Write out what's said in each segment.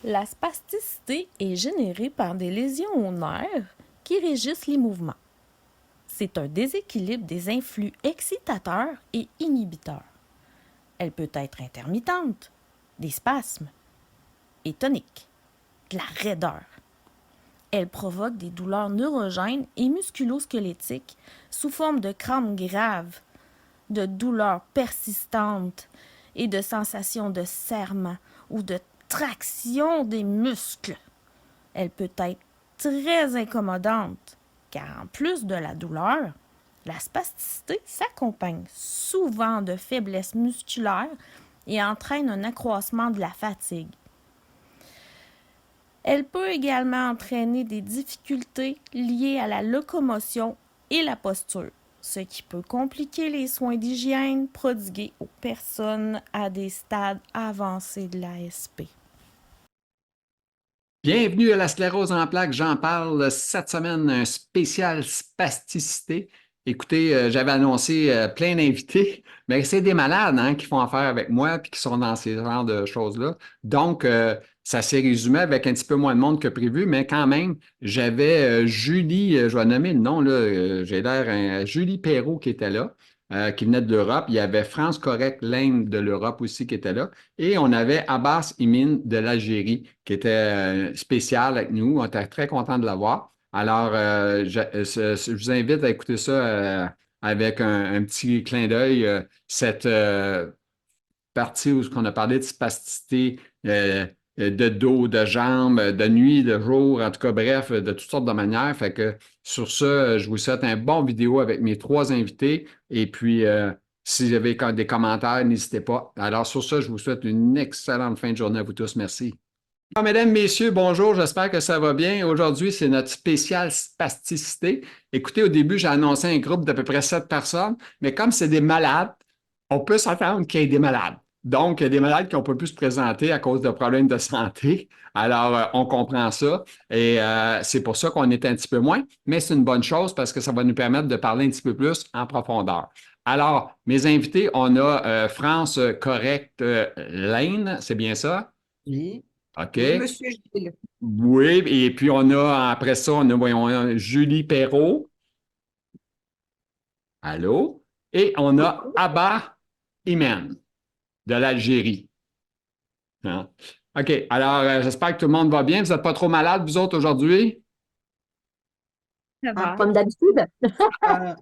La spasticité est générée par des lésions aux nerfs qui régissent les mouvements. C'est un déséquilibre des influx excitateurs et inhibiteurs. Elle peut être intermittente, des spasmes, et tonique, de la raideur. Elle provoque des douleurs neurogènes et musculo-squelettiques sous forme de crampes graves, de douleurs persistantes et de sensations de serrement ou de traction des muscles. Elle peut être très incommodante, car en plus de la douleur, la spasticité s'accompagne souvent de faiblesse musculaire et entraîne un accroissement de la fatigue. Elle peut également entraîner des difficultés liées à la locomotion et la posture, ce qui peut compliquer les soins d'hygiène prodigués aux personnes à des stades avancés de l'ASP. Bienvenue à la sclérose en plaques. J'en parle cette semaine, un spécial spasticité. Écoutez, j'avais annoncé plein d'invités, mais c'est des malades qui font affaire avec moi et qui sont dans ces genres de choses-là. Donc, ça s'est résumé avec un petit peu moins de monde que prévu, mais quand même, j'avais Julie, je vais nommer le nom, là, j'ai l'air, Julie Perrault qui était là, qui venait de l'Europe. Il y avait France Correct Lane de l'Europe aussi qui était là. Et on avait Abbas Imin de l'Algérie qui était spécial avec nous. On était très content de l'avoir. Alors, je vous invite à écouter ça avec un petit clin d'œil. Cette partie où on a parlé de spasticité de dos, de jambes, de nuit, de jour, en tout cas, bref, de toutes sortes de manières. Fait que sur ça, je vous souhaite un bon vidéo avec mes trois invités. Et puis, si vous avez des commentaires, n'hésitez pas. Alors, sur ça, je vous souhaite une excellente fin de journée à vous tous. Merci. Mesdames, Messieurs, bonjour, j'espère que ça va bien. Aujourd'hui, c'est notre spécial spasticité. Écoutez, au début, j'ai annoncé un groupe d'à peu près 7 personnes, mais comme c'est des malades, on peut s'attendre qu'il y ait des malades. Donc, il y a des malades qui n'ont pas pu se présenter à cause de problèmes de santé. Alors, on comprend ça et c'est pour ça qu'on est un petit peu moins, mais c'est une bonne chose parce que ça va nous permettre de parler un petit peu plus en profondeur. Alors, mes invités, on a France Correct Lane, c'est bien ça? Oui, oui, OK. monsieur Gilles. Oui, et puis on a, après ça, on a, voyons, Julie Perrault. Allô? Et on a Abba Imen de l'Algérie. Hein? OK. Alors, j'espère que tout le monde va bien. Vous n'êtes pas trop malade, vous autres, aujourd'hui? Ça Ah, va. comme d'habitude. Euh,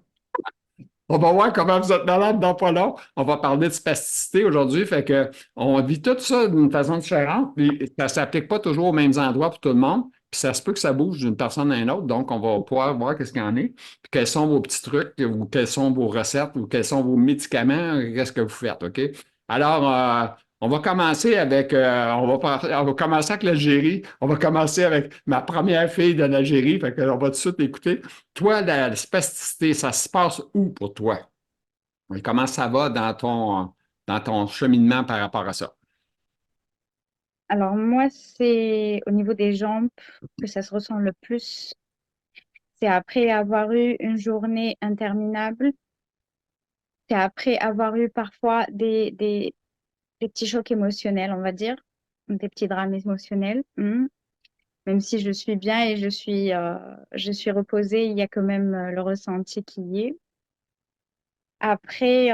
On va voir comment vous êtes malade dans pas long. On va parler de spasticité aujourd'hui. Fait que on vit tout ça d'une façon différente. Puis ça ne s'applique pas toujours aux mêmes endroits pour tout le monde. Puis ça se peut que ça bouge d'une personne à une autre. Donc, on va pouvoir voir qu'est-ce qu'il y en est. Puis quels sont vos petits trucs, ou quelles sont vos recettes, ou quels sont vos médicaments, qu'est-ce que vous faites, OK? Alors, on va commencer avec, on va commencer avec l'Algérie. On va commencer avec ma première fille de l'Algérie. Fait qu'on va tout de suite écouter. Toi, la spasticité, ça se passe où pour toi? Et comment ça va dans ton cheminement par rapport à ça? Alors moi, c'est au niveau des jambes que ça se ressent le plus. C'est après avoir eu une journée interminable. C'est après avoir eu parfois des petits chocs émotionnels, on va dire, des petits drames émotionnels. Même si je suis bien et je suis reposée, il y a quand même le ressenti qui y est. Après,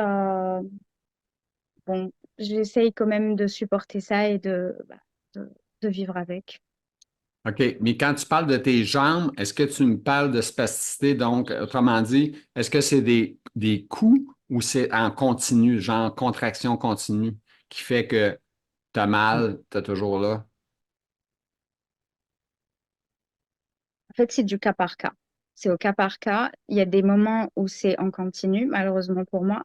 bon, j'essaye quand même de supporter ça et de, de vivre avec. OK. Mais quand tu parles de tes jambes, est-ce que tu me parles de spasticité? Donc, autrement dit, est-ce que c'est des coups ou c'est en continu, genre contraction continue, qui fait que tu as mal, tu es toujours là? En fait, c'est du cas par cas. C'est au cas par cas. Il y a des moments où c'est en continu, malheureusement pour moi.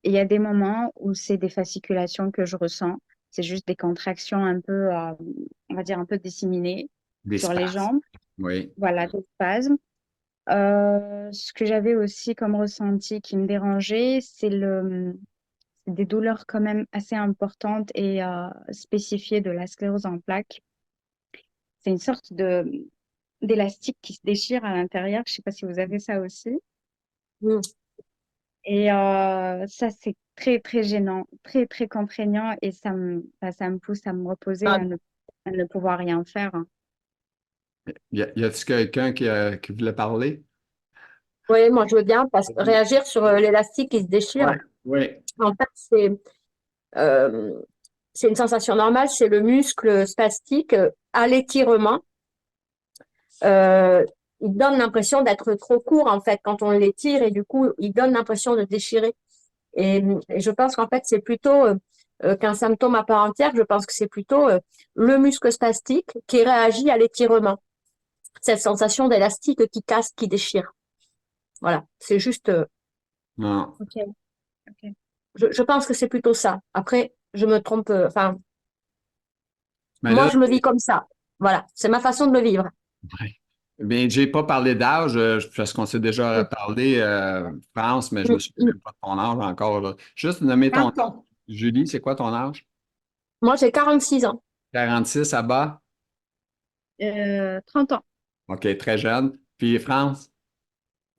Et il y a des moments où c'est des fasciculations que je ressens. C'est juste des contractions un peu, on va dire, un peu disséminées Des sur les spasmes. jambes. Oui. Voilà, des spasmes. Ce que j'avais aussi comme ressenti qui me dérangeait, c'est des douleurs quand même assez importantes et spécifiées de la sclérose en plaques. C'est une sorte de d'élastique qui se déchire à l'intérieur. Je sais pas si vous avez ça aussi. Mm. Et ça, c'est très, très gênant, très, très contraignant et ça me pousse à me reposer, Ah, à ne pouvoir rien faire. Y a-t-il quelqu'un qui voulait parler? Oui, moi je veux bien réagir sur l'élastique qui se déchire. Oui. En fait, euh, c'est une sensation normale, c'est le muscle spastique à l'étirement. Il donne l'impression d'être trop court en fait quand on l'étire et du coup, il donne l'impression de déchirer. Et je pense qu'en fait, c'est plutôt qu'un symptôme à part entière. Je pense que c'est plutôt le muscle spastique qui réagit à l'étirement. Cette sensation d'élastique qui casse, qui déchire. Voilà, c'est juste. Non. Ok, ok. Je pense que c'est plutôt ça. Après, je me trompe. Enfin, Mais moi, là, je me vis comme ça. Voilà, c'est ma façon de le vivre. ouais. Bien, j'ai pas parlé d'âge, parce qu'on s'est déjà parlé, France, mais je me souviens même pas de ton âge encore, là. Juste nommer ton 20 ans. Julie, c'est quoi ton âge? Moi, j'ai 46 ans. 46 à bas? 30 ans. OK, très jeune. Puis France?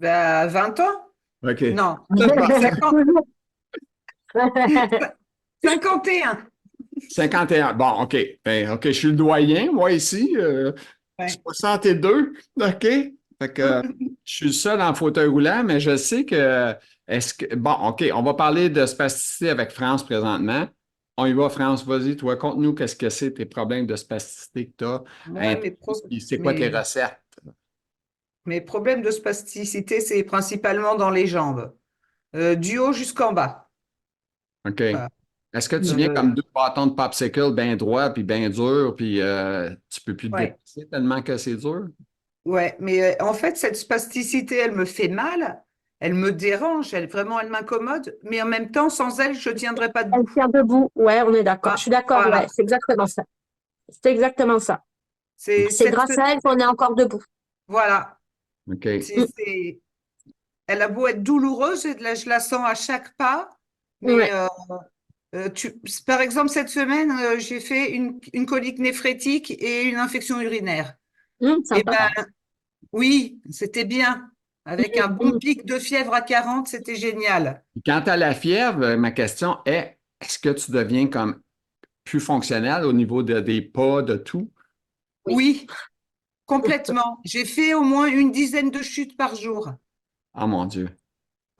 Ben, 20 ans? OK. Non, Bon, 50, Toujours. 51. 51. Bon, OK. Ben, OK, je suis le doyen, moi, ici. Ouais. 62. OK. Fait que je suis le seul en fauteuil roulant, mais je sais que. Bon, OK, on va parler de spasticité avec France présentement. On y va, France, vas-y, toi, conte-nous qu'est-ce que c'est tes problèmes de spasticité que tu as. Ouais, C'est quoi tes recettes? mes problèmes de spasticité, c'est principalement dans les jambes, du haut jusqu'en bas. OK. Voilà. Est-ce que tu viens Euh, comme deux bâtons de popsicle bien droits puis bien durs, puis tu peux plus te ouais, déplacer tellement que c'est dur? ouais, mais en fait, cette spasticité, elle me fait mal, elle me dérange, elle m'incommode, mais en même temps, sans elle, je ne tiendrais pas Elle debout. tient debout. Ouais, on est d'accord. Je Ah, suis d'accord. Ouais, voilà. c'est exactement ça. C'est exactement ça. C'est C'est cette, grâce à elle qu'on est encore debout. voilà. OK. Mm. Elle a beau être douloureuse, je la sens à chaque pas, mais Ouais. par exemple, cette semaine, j'ai fait une colique néphrétique et une infection urinaire. Eh Sympa. ben, oui, c'était bien. Avec un bon Mm. pic de fièvre à 40, c'était génial. Quant à la fièvre, ma question est, est-ce que tu deviens comme plus fonctionnel au niveau des pas, de tout? Oui. Oui, complètement. J'ai fait au moins une dizaine de chutes par jour. Oh mon Dieu.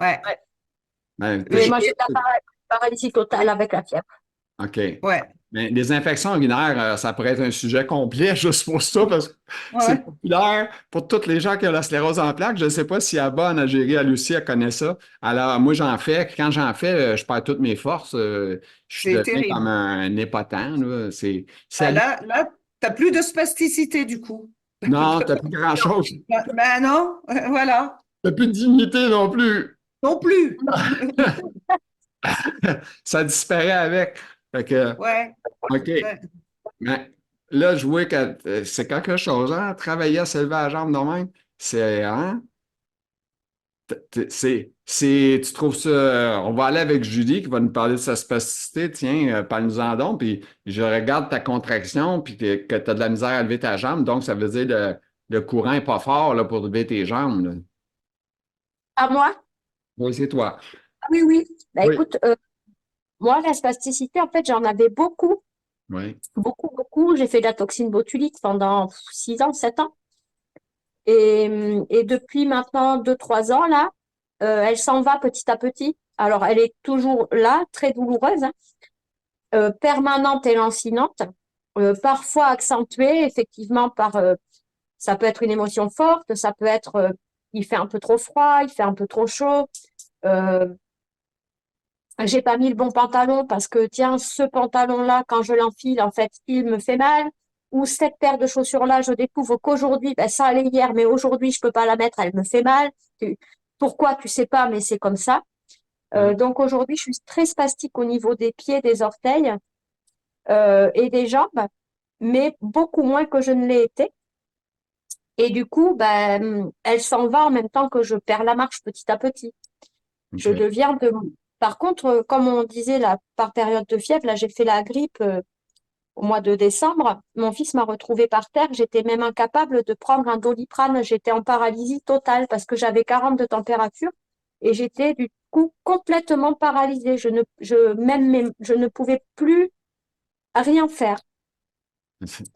Ouais, Ouais. Ben, Mais et, moi, j'ai de la paralysie totale avec la fièvre. OK. ouais, Mais les infections urinaires, ça pourrait être un sujet complet juste pour ça, parce que c'est ouais. populaire pour toutes les gens qui ont la sclérose en plaques. Je ne sais pas si Abba en Algérie, à Lucie, elle connaît ça. Alors, moi, j'en fais. Quand j'en fais, je perds toutes mes forces. Je C'est deviens comme terrible. un épotant, là. Ah, là, t'as plus de spasticité du coup. Non, tu n'as plus grand-chose. Ben non, voilà. Tu n'as plus de dignité non plus. Non plus. Ça disparaît avec. Fait que, Ouais, OK. ouais. Mais là, je vois que c'est quelque chose, hein? Travailler à se lever à la jambe de même. C'est, hein? Tu trouves ça. On va aller avec Julie qui va nous parler de sa spasticité. Tiens, parle-nous-en donc. Puis je regarde ta contraction, puis que tu as de la misère à lever ta jambe. Donc, ça veut dire le courant n'est pas fort là, pour lever tes jambes, là. À moi? Oui, c'est toi. Oui, oui. Bah, Oui. écoute, moi, la spasticité, en fait, j'en avais beaucoup, Oui. beaucoup, beaucoup. J'ai fait de la toxine botulique pendant 6 ans, 7 ans. Et depuis maintenant 2, 3 ans, là, elle s'en va petit à petit. Alors, elle est toujours là, très douloureuse, hein, permanente et lancinante, parfois accentuée, effectivement, ça peut être une émotion forte, ça peut être, il fait un peu trop froid, il fait un peu trop chaud. Euh, j'ai pas mis le bon pantalon parce que, tiens, ce pantalon-là, quand je l'enfile, en fait, il me fait mal. Ou cette paire de chaussures-là, je découvre qu'aujourd'hui, ben, ça allait hier, mais aujourd'hui, je peux pas la mettre, elle me fait mal. Pourquoi, tu sais pas, mais c'est comme ça. Donc aujourd'hui, je suis très spastique au niveau des pieds, des orteils et des jambes, mais beaucoup moins que je ne l'ai été. Et du coup, ben, elle s'en va en même temps que je perds la marche petit à petit. Je OK. deviens de... Par contre, comme on disait là, par période de fièvre, là, j'ai fait la grippe au mois de décembre. Mon fils m'a retrouvée par terre. J'étais même incapable de prendre un Doliprane. J'étais en paralysie totale parce que j'avais 40 de température et j'étais du coup complètement paralysée. Je ne pouvais plus rien faire.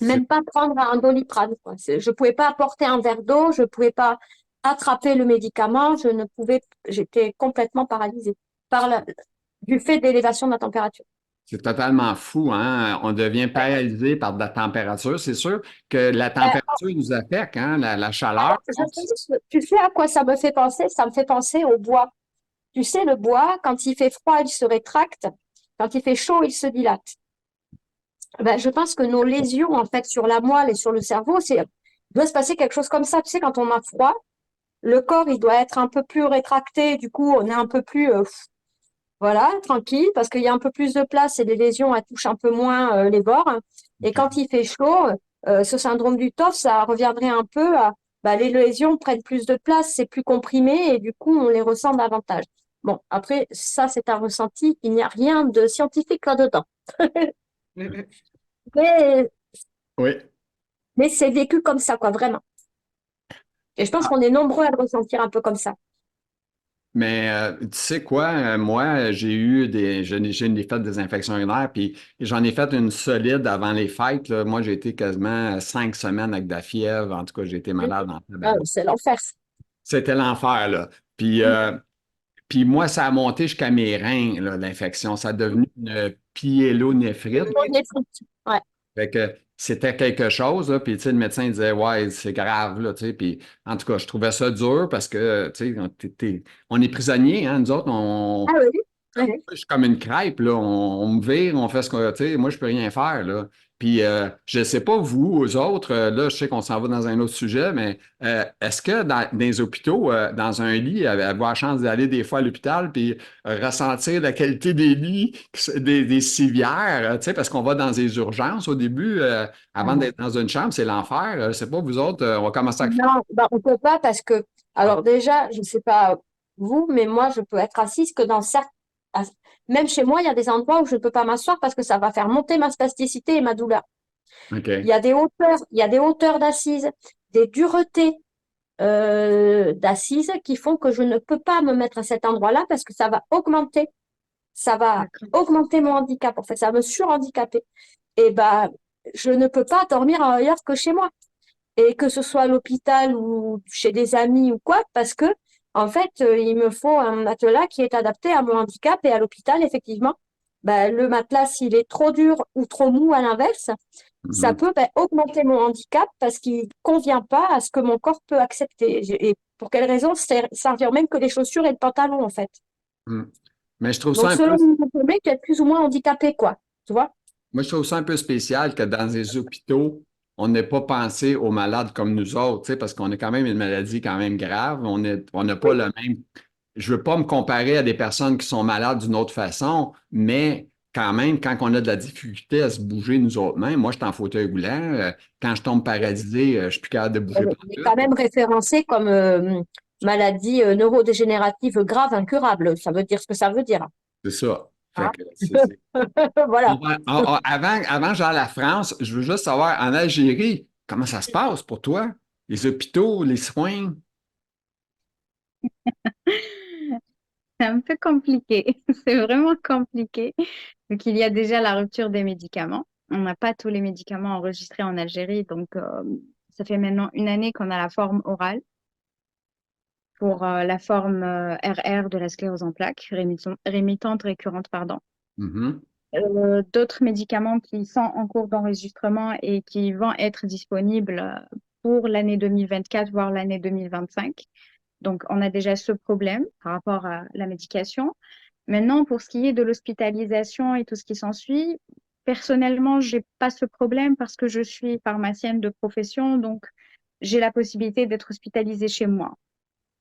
Même pas prendre un Doliprane, quoi. Je pouvais pas apporter un verre d'eau, je pouvais pas attraper le médicament, je ne pouvais, j'étais complètement paralysée du fait de l'élévation de la température. c'est totalement fou, hein? On devient paralysé par de la température. C'est sûr que la Euh, température nous affecte, hein? La chaleur. alors, tu sais à quoi ça me fait penser? Ça me fait penser au bois. Tu sais, le bois, quand il fait froid, il se rétracte. Quand il fait chaud, il se dilate. Ben, je pense que nos lésions, en fait, sur la moelle et sur le cerveau, il doit se passer quelque chose comme ça. Tu sais, quand on a froid, le corps, il doit être un peu plus rétracté. Du coup, on est un peu plus, voilà, tranquille, parce qu'il y a un peu plus de place et les lésions, elles touchent un peu moins les bords. Et quand il fait chaud, ce syndrome du TOF, ça reviendrait un peu à, bah, les lésions prennent plus de place, c'est plus comprimé et du coup, on les ressent davantage. Bon, après, ça, c'est un ressenti. Il n'y a rien de scientifique là-dedans. Mais, Oui. mais c'est vécu comme ça, quoi, vraiment. Et je pense qu'on est nombreux à le ressentir un peu comme ça. Mais tu sais quoi, moi, j'ai eu des fêtes des infections urinaires, puis j'en ai fait une solide avant les fêtes, là. Moi, j'ai été quasiment 5 semaines avec de la fièvre. En tout cas, j'ai été malade en Ah, tabarouette. c'est l'enfer. C'était l'enfer, là. Puis moi, ça a monté jusqu'à mes reins, là, l'infection. Ça a devenu une pyélonéphrite. Ouais. Fait que c'était quelque chose, là, puis tu sais, le médecin il disait, ouais, c'est grave, là, tu sais, puis en tout cas, je trouvais ça dur parce que, tu sais, on est prisonniers, hein, nous autres, Ah oui. Oui. je suis comme une crêpe, là, on me vire, on fait ce qu'on, tu sais, moi, je peux rien faire, là. Puis, je sais pas, vous, aux autres, là, je sais qu'on s'en va dans un autre sujet, mais est-ce que dans les hôpitaux, dans un lit, avoir la chance d'aller des fois à l'hôpital, puis ressentir la qualité des lits, des civières, tu sais, parce qu'on va dans des urgences au début, avant d'être dans une chambre, c'est l'enfer. Je sais pas, vous autres, on va commencer à... Non, bah, on peut pas parce que, alors déjà, je ne sais pas vous, mais moi, je peux être assise que dans certains, même chez moi, il y a des endroits où je ne peux pas m'asseoir parce que ça va faire monter ma spasticité et ma douleur. Il y OK. a des hauteurs, il y a des hauteurs d'assises, des duretés d'assises qui font que je ne peux pas me mettre à cet endroit-là parce que ça va D'accord. augmenter mon handicap. En fait, ça va me surhandicaper. Et bah, je ne peux pas dormir ailleurs que chez moi et que ce soit à l'hôpital ou chez des amis ou quoi, parce que en fait, il me faut un matelas qui est adapté à mon handicap et à l'hôpital, effectivement, bah, le matelas, s'il est trop dur ou trop mou à l'inverse, ça Mhm. peut bah, augmenter mon handicap parce qu'il ne convient pas à ce que mon corps peut accepter. Et pour quelle raison? Ça revient même que les chaussures et le pantalon, en fait. Mhm. Mais je trouve ça Donc, un peu selon mon mec, tu es plus ou moins handicapé, quoi. Tu vois? Moi, je trouve ça un peu spécial que dans les hôpitaux, on n'ait pas pensé aux malades comme nous autres, tu sais, parce qu'on a quand même une maladie quand même grave. On n'a pas Oui. le même. Je veux pas me comparer à des personnes qui sont malades d'une autre façon, mais quand même, quand on a de la difficulté à se bouger nous autres mêmes, moi, je suis en fauteuil roulant. Quand je tombe paralysé, je suis plus capable de bouger Elle est quand partout. même référencée comme maladie neurodégénérative grave incurable. Ça veut dire ce que ça veut dire. C'est ça. Fait Hein. que c'est- Voilà. Avant, genre la France, je veux juste savoir, en Algérie, comment ça se passe pour toi? Les hôpitaux, les soins? C'est un peu compliqué. C'est vraiment compliqué. Donc, il y a déjà la rupture des médicaments. On n'a pas tous les médicaments enregistrés en Algérie. Donc, ça fait maintenant une année qu'on a la forme orale pour la forme RR de la sclérose en plaques, rémitante récurrente, pardon. Mhm. D'autres médicaments qui sont en cours d'enregistrement et qui vont être disponibles pour l'année 2024, voire l'année 2025. Donc, on a déjà ce problème par rapport à la médication. Maintenant, pour ce qui est de l'hospitalisation et tout ce qui s'ensuit, personnellement, j'ai pas ce problème parce que je suis pharmacienne de profession, donc j'ai la possibilité d'être hospitalisée chez moi.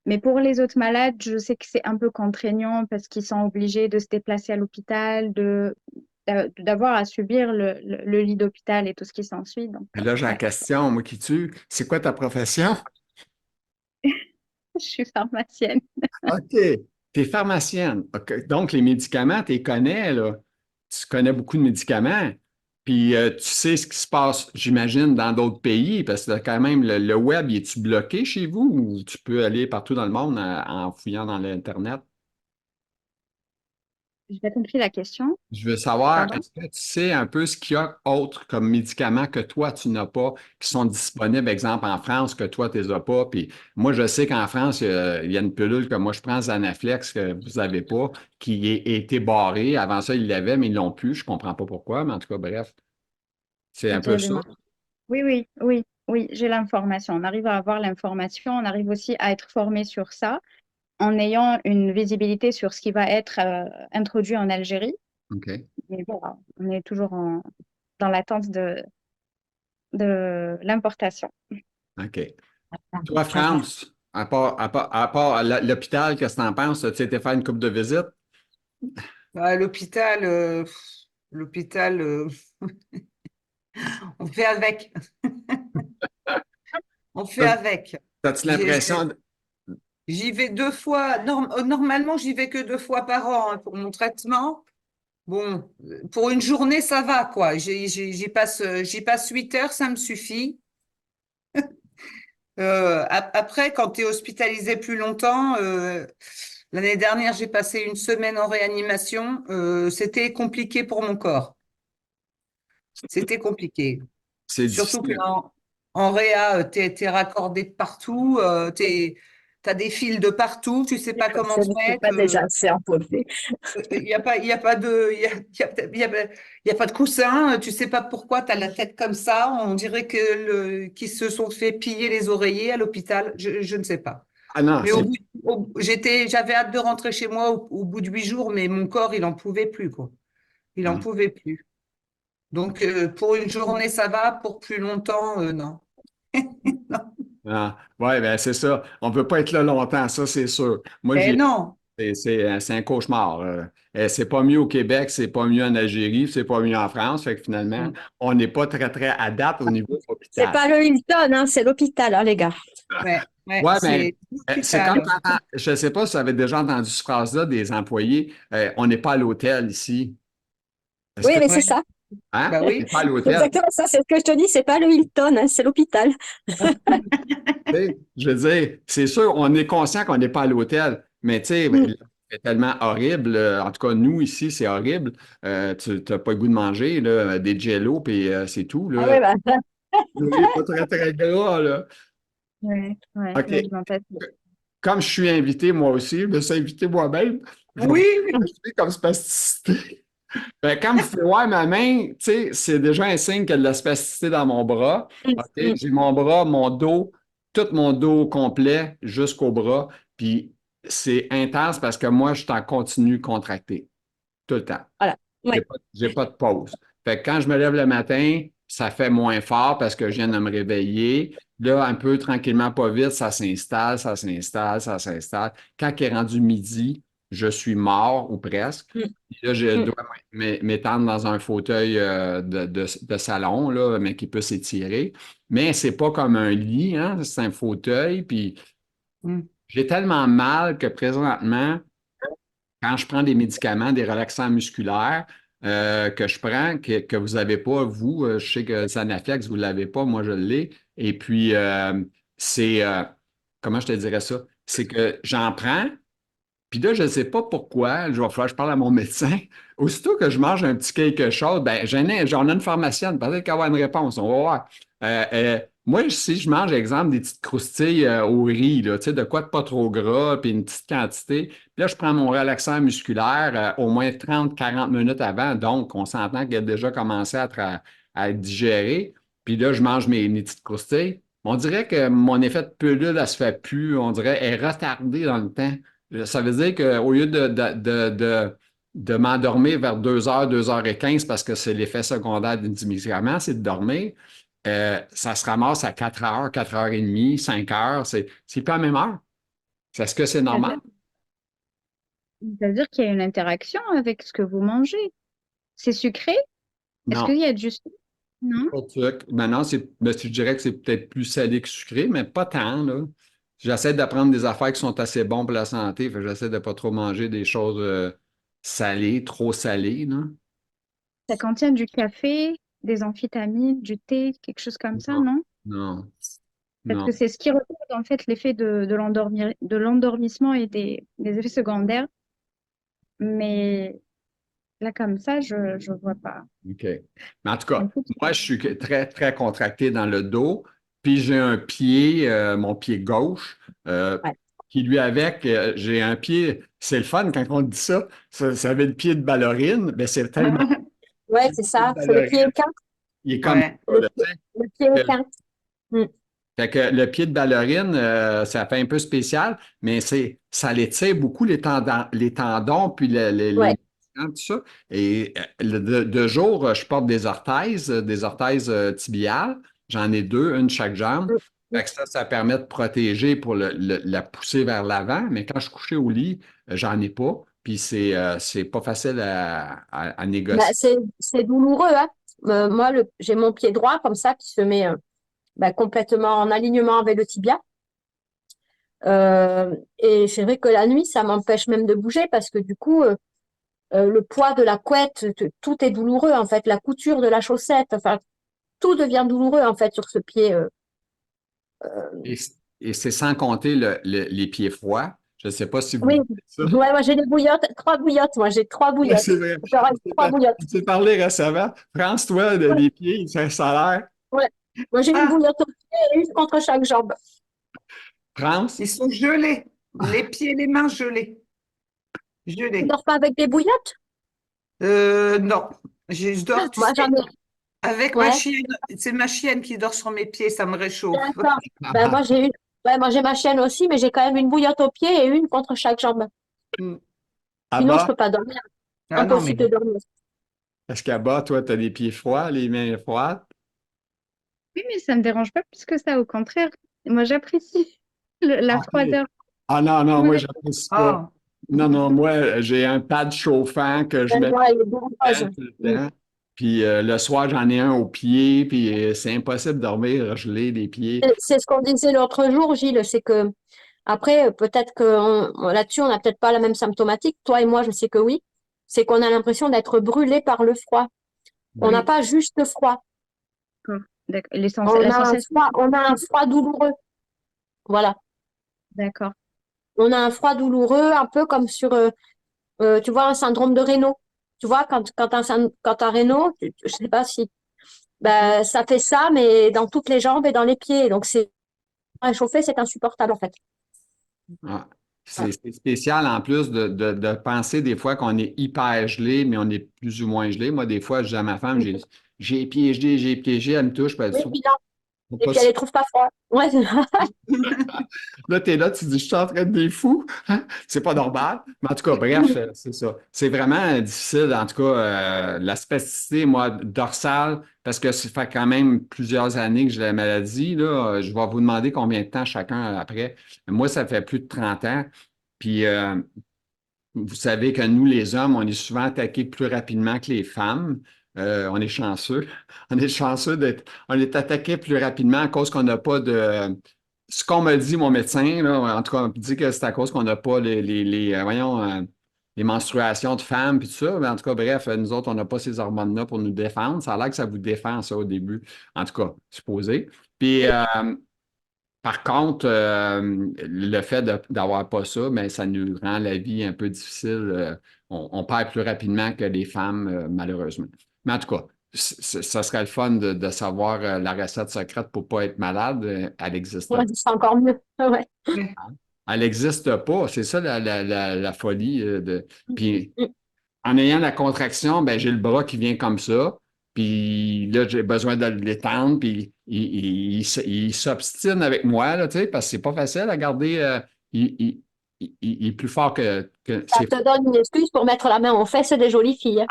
Mais pour les autres malades, je sais que c'est un peu contraignant parce qu'ils sont obligés de se déplacer à l'hôpital, d'avoir à subir le lit d'hôpital et tout ce qui s'ensuit. Donc, Et là, j'ai la ouais, question, moi qui tue. C'est quoi ta profession? je suis pharmacienne. OK. Tu es pharmacienne. OK. Donc, les médicaments, tu les connais, là. Tu connais beaucoup de médicaments. Puis, tu sais ce qui se passe, j'imagine, dans d'autres pays, parce que quand même, le web, est-tu bloqué chez vous ou tu peux aller partout dans le monde en fouillant dans l'Internet? J'ai pas compris la question. Je veux savoir, Pardon? est-ce que tu sais un peu ce qu'il y a autre comme médicaments que toi, tu n'as pas, qui sont disponibles, exemple, en France, que toi, tu les as pas? Puis moi, je sais qu'en France, il y a une pilule que moi, je prends, Zanaflex, que vous n'avez pas, qui a été barrée. Avant ça, ils l'avaient, mais ils l'ont plus. Je comprends pas pourquoi, mais en tout cas, bref, c'est un peu ça. Absolument. Oui, oui, oui, oui, j'ai l'information. On arrive à avoir l'information, on arrive aussi à être formé sur ça en ayant une visibilité sur ce qui va être introduit en Algérie. OK. Mais voilà, on est toujours dans l'attente de l'importation. OK. Toi, France, à part l'hôpital, qu'est-ce que tu en penses? Tu été faire une coupe de visite? Bah, l'hôpital, on fait avec. On fait avec. As-tu J'ai- l'impression... J'y vais 2 fois. Normalement, j'y vais que 2 fois par an, hein, pour mon traitement. Bon, pour une journée, ça va, quoi. J'y passe 8 heures, ça me suffit. Après, quand tu es hospitalisé plus longtemps, l'année dernière, j'ai passé une semaine en réanimation. C'était compliqué pour mon corps. C'était compliqué. C'est Surtout difficile. qu'en réa, t'es raccordé de partout, t'as des fils de partout, tu sais pas comment Ce te n'est mettre. pas déjà assez imposé. Il y a pas, il y a pas de, il y a pas de coussin. Tu sais pas pourquoi tu as la tête comme ça. On dirait qu'ils se sont fait piller les oreillers à l'hôpital. Je ne sais pas. Ah non, Mais j'avais hâte de rentrer chez moi au bout de 8 jours, mais mon corps, il en pouvait plus, quoi. Il en pouvait plus. Donc, pour une journée, ça va. Pour plus longtemps, non. ouais, ben c'est ça. On ne peut pas être là longtemps, ça, c'est sûr. Moi, Eh non. c'est un cauchemar. C'est pas mieux au Québec, c'est pas mieux en Algérie, c'est pas mieux en France. Fait que finalement, Mm. on n'est pas très, très à date au niveau C'est hôpital. pas le Hilton, hein, c'est l'hôpital, hein, les gars. Ouais, ouais, Ouais, mais c'est c'est comme, l'hôpital. je ne sais pas si vous avez déjà entendu cette phrase-là des employés, on n'est pas à l'hôtel ici. Est-ce Oui, que, mais c'est Ouais, ça. hein? bah On n'est oui. pas à C'est l'hôtel. exactement ça. C'est ce que je te dis. C'est pas le Hilton, hein, c'est l'hôpital. Tu sais, je veux dire, c'est sûr, on est conscient qu'on n'est pas à l'hôtel, mais tu sais, Mm. c'est tellement horrible. En tout cas, nous, ici, c'est horrible. Tu n'as pas le goût de manger là, des jello, puis c'est tout. Ah Là. ouais, bah, Oui, pas très, très gras, là. Oui, ouais, OK. l'alimentation. Comme je suis invité, moi aussi, je me suis invité moi-même, je vais vous Oui, expliquer comme spasticité. Ben, comme vous pouvez voir ma main, tu sais, c'est déjà un signe qu'il y a de la spasticité dans mon bras. OK? mm. J'ai mon bras, mon dos, tout mon dos complet jusqu'au bras. Puis c'est intense parce que moi, je suis en continu contracté tout le temps. Voilà. Ouais. J'ai pas de pause. Fait que quand je me lève le matin, ça fait moins fort parce que je viens de me réveiller. Là, un peu tranquillement, pas vite, ça s'installe, ça s'installe, ça s'installe. Quand il est rendu midi, je suis mort ou presque. Mm. Puis là, je Mm. dois m'étendre dans un fauteuil de salon, là, mais qui peut s'étirer. Mais c'est pas comme un lit, hein, c'est un fauteuil. Puis Mm. j'ai tellement mal que présentement, quand je prends des médicaments, des relaxants musculaires que je prends, que vous n'avez pas, vous, je sais que Sanafiax, vous ne l'avez pas, moi je l'ai. Et puis, c'est, comment je te dirais ça? C'est que j'en prends, puis là, je ne sais pas pourquoi, je vais falloir que je parle à mon médecin. Aussitôt que je mange un petit quelque chose, ben, j'en ai une pharmacienne, peut-être qu'elle va avoir une réponse, on va voir. Moi, si je mange, exemple, des petites croustilles au riz, là, tu sais, de quoi de pas trop gras, puis une petite quantité, puis là, je prends mon relaxant musculaire au moins 30-40 minutes avant, donc on s'entend qu'il a déjà commencé à être digéré, puis là, je mange mes petites croustilles. On dirait que mon effet de pilule, elle se fait plus, on dirait, elle est retardée dans le temps. Ça veut dire qu'au lieu de m'endormir vers 2 heures, 2h15 parce que c'est l'effet secondaire du médicament, c'est de dormir, ça se ramasse à 4 heures, 4h30, 5 heures. C'est pas la même heure. Est-ce que c'est normal? Ça veut dire qu'il y a une interaction avec ce que vous mangez. C'est sucré? Est-ce Non. qu'il y a du sucre? Non? Pas de sucre. Maintenant, je dirais que c'est peut-être plus salé que sucré, mais pas tant, là. J'essaie d'apprendre des affaires qui sont assez bonnes pour la santé. Fait que j'essaie de ne pas trop manger des choses salées, trop salées, là. Ça contient du café, des amphétamines, du thé, quelque chose comme ça, Non, non? non, Parce non. que c'est ce qui retrouve en fait l'effet de l'endormissement et des effets secondaires. Mais Là, comme ça, je vois pas. OK. Mais en tout cas, Écoute, moi, je suis très, très contracté dans le dos. Puis j'ai un pied, mon pied gauche, Ouais. qui lui avec, j'ai un pied, c'est le fun quand on dit ça, ça avait le pied de ballerine, mais c'est tellement Ouais, le c'est pied de ça. C'est le pied ballerine, équin. il est comme Ouais. ça, Le là, pied, tu sais. le pied équin. Mm. Fait que le pied de ballerine, ça fait un peu spécial, mais ça l'étire beaucoup les tendons puis Ouais. tout ça. Et de jour, je porte des orthèses tibiales. J'en ai deux, une chaque jambe. Mm. Mm. Fait que ça permet de protéger pour la pousser vers l'avant. Mais quand je suis couché au lit, j'en ai pas. Puis c'est pas facile à Bah, négocier. c'est douloureux, hein. Moi, j'ai mon pied droit comme ça qui se met bah, complètement en alignement avec le tibia. Et c'est vrai que la nuit, ça m'empêche même de bouger parce que du coup, le poids de la couette, tout est douloureux en fait. La couture de la chaussette, enfin, tout devient douloureux en fait sur ce pied. Et, et c'est sans compter les pieds froids. Je ne sais pas si vous Oui, vivez ça. ouais, moi j'ai des bouillottes, 3 bouillottes. Moi j'ai 3 bouillottes. C'est vrai. J'aurais 3 bouillottes. On s'est parlé récemment. France, toi, Ouais, des pieds, ça a l'air. ouais. Moi j'ai une Ah, bouillotte au pied et une contre chaque jambe. France? ils sont gelés. Les pieds et les mains gelés. Tu Gelés. dors pas avec des bouillottes? Non. Je dors, tu Moi j'en sais, ai. avec ma Ouais, chienne. C'est ma chienne qui dort sur mes pieds, ça me réchauffe. d'accord. Ben moi j'ai une. Ouais, moi j'ai ma chienne aussi, mais j'ai quand même une bouillotte au pied et une contre chaque jambe. Mm. À Sinon je bas, peux pas dormir. Ah non, mais Impossible de dormir. est-ce qu'à bas, toi, tu as les pieds froids, les mains froides? oui, mais ça me dérange pas plus que ça. Au contraire, moi, j'apprécie la Ah, OK. froideur. Ah non, non, moi, Ouais. je n'apprécie pas. ah, Non, non, moi, j'ai un pad chauffant que je Ben, mets moi, elle est douloureuse. tout le Mm. temps. Puis le soir, j'en ai un au pied, puis c'est impossible de dormir gelé les pieds. C'est ce qu'on disait l'autre jour, Gilles, c'est que après, peut-être que là-dessus, on n'a peut-être pas la même symptomatique. Toi et moi, je sais que oui. C'est qu'on a l'impression d'être brûlé par le froid. On n'a oui. pas juste froid. D'accord. D'accord. La sensation, On a un froid douloureux. Voilà. d'accord. On a un froid douloureux, un peu comme sur, tu vois, un syndrome de Raynaud. Tu vois, quand t'as Raynaud, je sais pas si, ben, ça fait ça, mais dans toutes les jambes et dans les pieds. Donc, c'est réchauffé, c'est insupportable, en fait. Ah, c'est spécial en plus de penser des fois qu'on est hyper gelé, mais on est plus ou moins gelé. Moi, des fois, je dis à ma femme, j'ai les pieds gelés, j'ai les pieds gelés, elle me touche, puis elle Oui, dit, puis non. faut Et pas puis, elle les trouve pas froids. Ouais, Là, tu es là, tu dis, je suis en train de des fous. Hein? C'est pas normal. Mais en tout cas, bref, c'est ça. C'est vraiment difficile, en tout cas, la spasticité, moi, dorsale, parce que ça fait quand même plusieurs années que j'ai la maladie. Là, je vais vous demander combien de temps chacun après. Moi, ça fait plus de 30 ans. Puis, vous savez que nous, les hommes, on est souvent attaqués plus rapidement que les femmes. On est chanceux. On est chanceux on est attaqué plus rapidement à cause qu'on n'a pas de. Ce qu'on me dit, mon médecin, là, en tout cas, on me dit que c'est à cause qu'on n'a pas voyons, les menstruations de femmes puis tout ça. Mais en tout cas, bref, nous autres, on n'a pas ces hormones-là pour nous défendre. Ça a l'air que ça vous défend, ça, au début. En tout cas, supposé. Puis, par contre, le fait d'avoir pas ça, mais ça nous rend la vie un peu difficile. On perd plus rapidement que les femmes, malheureusement. Mais en tout cas, ça serait le fun de savoir la recette secrète pour pas être malade. Elle existe ouais, pas. c'est encore mieux. Ouais. Oui. Elle n'existe pas. C'est ça la folie. Puis Mm. en ayant la contraction, ben, j'ai le bras qui vient comme ça. Puis là, j'ai besoin de l'étendre. Puis il s'obstine avec moi, là, tu sais, parce que c'est pas facile à garder. Il est plus fort que Ça c'est. te donne une excuse pour mettre la main aux fesses des jolies filles.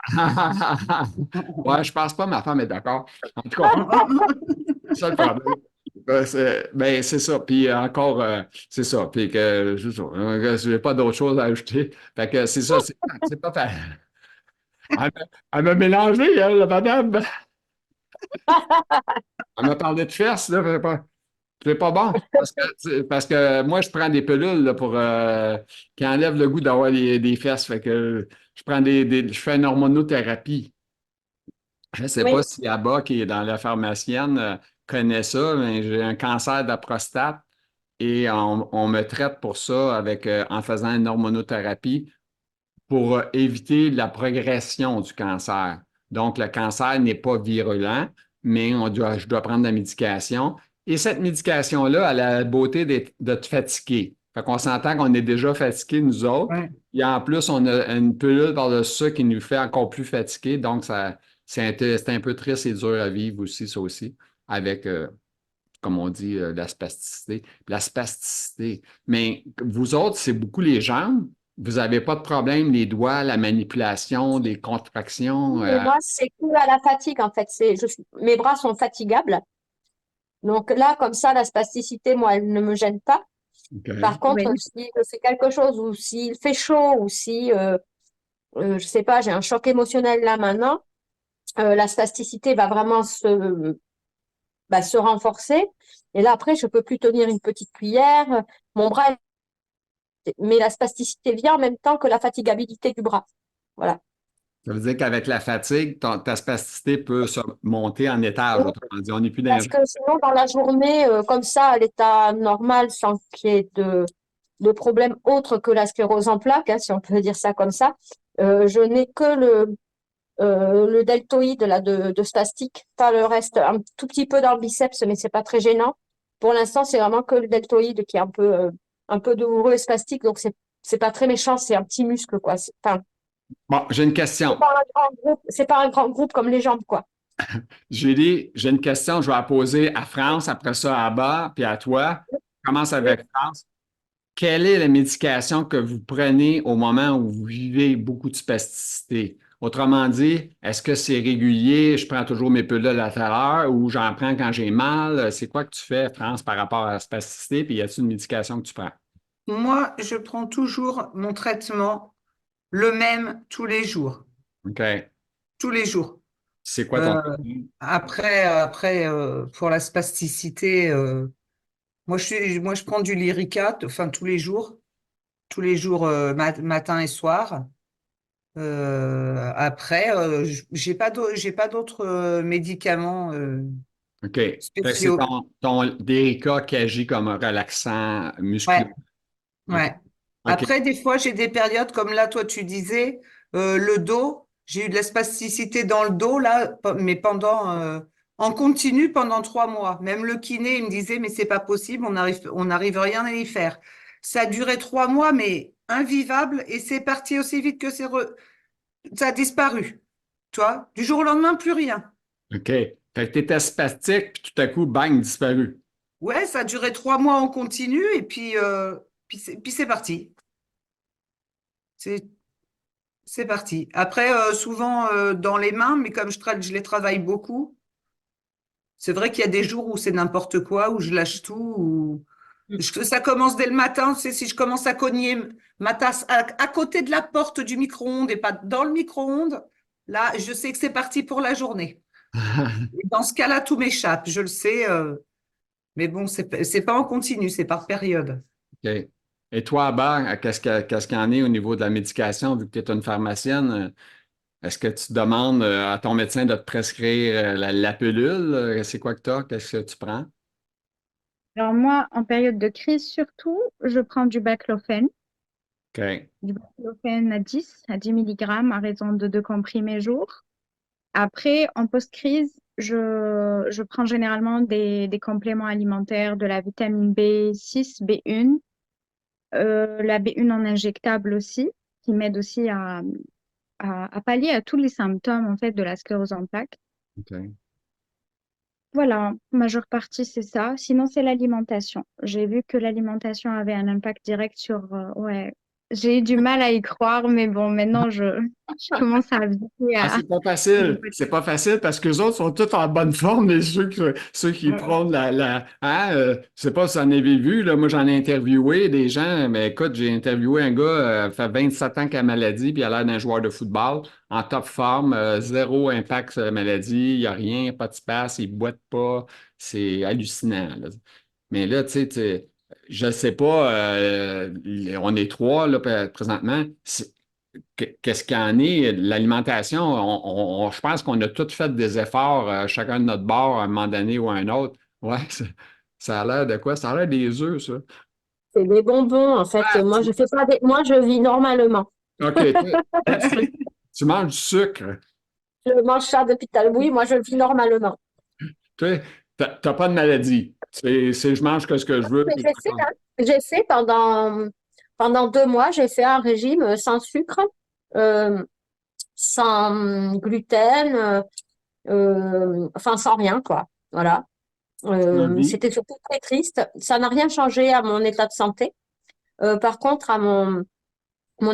Ouais, je pense pas, ma femme est d'accord. En tout cas, c'est ça le problème. C'est ça. Puis encore, c'est ça. Puis que je n'ai pas d'autre chose à ajouter. Fait que c'est ça, c'est pas facile. Elle m'a mélangé, hein, la madame. Elle m'a parlé de fesses, là. C'est pas bon. Parce que moi, je prends des pilules là, pour qui enlèvent le goût d'avoir des fesses. Fait que je prends je fais une hormonothérapie. Je ne sais pas Oui, si Abba, qui est dans la pharmacienne, connaît ça, mais j'ai un cancer de la prostate et on me traite pour ça en faisant une hormonothérapie pour éviter la progression du cancer. Donc, le cancer n'est pas virulent, mais je dois prendre la médication. Et cette médication-là, elle a la beauté de te fatiguer. Fait qu'on s'entend qu'on est déjà fatigué, nous autres. Ouais. Et en plus, on a une pilule par-dessus ça qui nous fait encore plus fatiguer. Donc, c'est un peu triste et dur à vivre aussi, ça aussi, avec, comme on dit, la spasticité. La spasticité. Mais vous autres, c'est beaucoup les jambes. Vous n'avez pas de problème, les doigts, la manipulation, des contractions. Mais moi, c'est que à la fatigue, en fait. Mes bras sont fatigables. Donc là, comme ça, la spasticité, moi, elle ne me gêne pas. Par OK. contre, Oui. si je fais quelque chose, ou s'il fait chaud, ou si, je sais pas, j'ai un choc émotionnel là maintenant, la spasticité va vraiment se renforcer. Et là, après, je peux plus tenir une petite cuillère. Mon bras, mais la spasticité vient en même temps que la fatigabilité du bras. Voilà. Ça veut dire qu'avec la fatigue, ta spasticité peut se monter en étage, autrement dit. On n'est plus dans Parce que sinon, dans la journée, comme ça, à l'état normal, sans qu'il y ait de problème autre que la sclérose en plaques, hein, si on peut dire ça comme ça, je n'ai que le deltoïde là, de spastique, pas le reste, un tout petit peu dans le biceps, mais c'est pas très gênant. Pour l'instant, c'est vraiment que le deltoïde qui est un peu douloureux et spastique, donc c'est pas très méchant, c'est un petit muscle, quoi. Enfin, Bon, j'ai une c'est question. pas un grand groupe, c'est pas un grand groupe comme les jambes, quoi. Julie, j'ai une question, je vais la poser à France, après ça à Abba, puis à toi. Je commence Oui. avec France. Quelle est la médication que vous prenez au moment où vous vivez beaucoup de spasticité? Autrement dit, est-ce que c'est régulier? Je prends toujours mes pilules à telle heure ou j'en prends quand j'ai mal? C'est quoi que tu fais, France, par rapport à la spasticité? Puis y a-t-il une médication que tu prends? Moi, je prends toujours mon traitement, le même tous les jours. OK. Tous les jours. C'est quoi ton Euh, traitement? après, pour la spasticité, moi, je prends du Lyrica, enfin, tous les jours, matin et soir. Après, j'ai pas d'autres médicaments OK. Fait que c'est spéciaux. ton Derica qui agit comme un relaxant musculaire. Ouais, OK. ouais. OK. Après, des fois, j'ai des périodes comme là, toi, tu disais, le dos. J'ai eu de la spasticité dans le dos là, mais en continu pendant 3 mois. Même le kiné, il me disait, mais c'est pas possible, on n'arrive rien à y faire. Ça a duré 3 mois, mais invivable, et c'est parti aussi vite que ça a disparu. Tu vois, du jour au lendemain, plus rien. OK. Fait que tu étais spastique, puis tout à coup, bang, disparu. Ouais, ça a duré 3 mois en continu, et puis c'est parti. C'est C'est parti. Après, souvent dans les mains, mais comme je les travaille beaucoup, c'est vrai qu'il y a des jours où c'est n'importe quoi, où je lâche tout, ça commence dès le matin. Tu sais, si je commence à cogner ma tasse à côté de la porte du micro-ondes et pas dans le micro-ondes, là, je sais que c'est parti pour la journée. Et dans ce cas-là, tout m'échappe, je le sais. Mais bon, c'est pas en continu, c'est par période. OK. Et toi, Abba, qu'est-ce qu'il y en est au niveau de la médication, vu que tu es une pharmacienne? Est-ce que tu demandes à ton médecin de te prescrire la pilule? C'est quoi que tu as? Qu'est-ce que tu prends? Alors moi, en période de crise surtout, je prends du baclofène. OK. Du baclofène à 10 mg à raison de 2 comprimés jour. Après, en post-crise, je prends généralement des compléments alimentaires, de la vitamine B6, B1, la B1 en injectable aussi, qui m'aide aussi à pallier à tous les symptômes en fait de la sclérose en plaques. OK. Voilà, majeure partie c'est ça. Sinon, c'est l'alimentation. J'ai vu que l'alimentation avait un impact direct sur. Ouais, j'ai eu du mal à y croire, mais bon, maintenant je commence à habituer Ah, à. c'est pas facile. C'est pas facile parce que les autres sont tous en bonne forme, mais ceux qui prônent je sais pas si vous en avez vu, là, moi j'en ai interviewé des gens, mais écoute, j'ai interviewé un gars, fait 27 ans qu'il a la maladie, puis il a l'air d'un joueur de football, en top forme, zéro impact sur la maladie, il n'y a rien, pas de space, il ne boite pas, c'est hallucinant, là. Mais là, je sais pas, on est trois là, présentement. Qu'est-ce qu'il y en est? L'alimentation, je pense qu'on a tous fait des efforts, chacun de notre bord, à un moment donné ou à un autre. Ouais, ça a l'air de quoi? Ça a l'air des œufs, ça. C'est des bonbons, en fait. Ah, Moi, je fais pas moi, je vis normalement. OK. Tu manges du sucre. Je mange ça depuis tout à l'heure. Oui, moi, je vis normalement. Tu n'as pas de maladie. Je mange que ce que je veux. Mais Puis j'ai fait, hein. J'ai fait pendant 2 mois, j'ai fait un régime sans sucre, euh, sans gluten, enfin sans rien, quoi. Voilà. envie. C'était surtout très triste. Ça n'a rien changé à mon état de santé. Par contre, à mon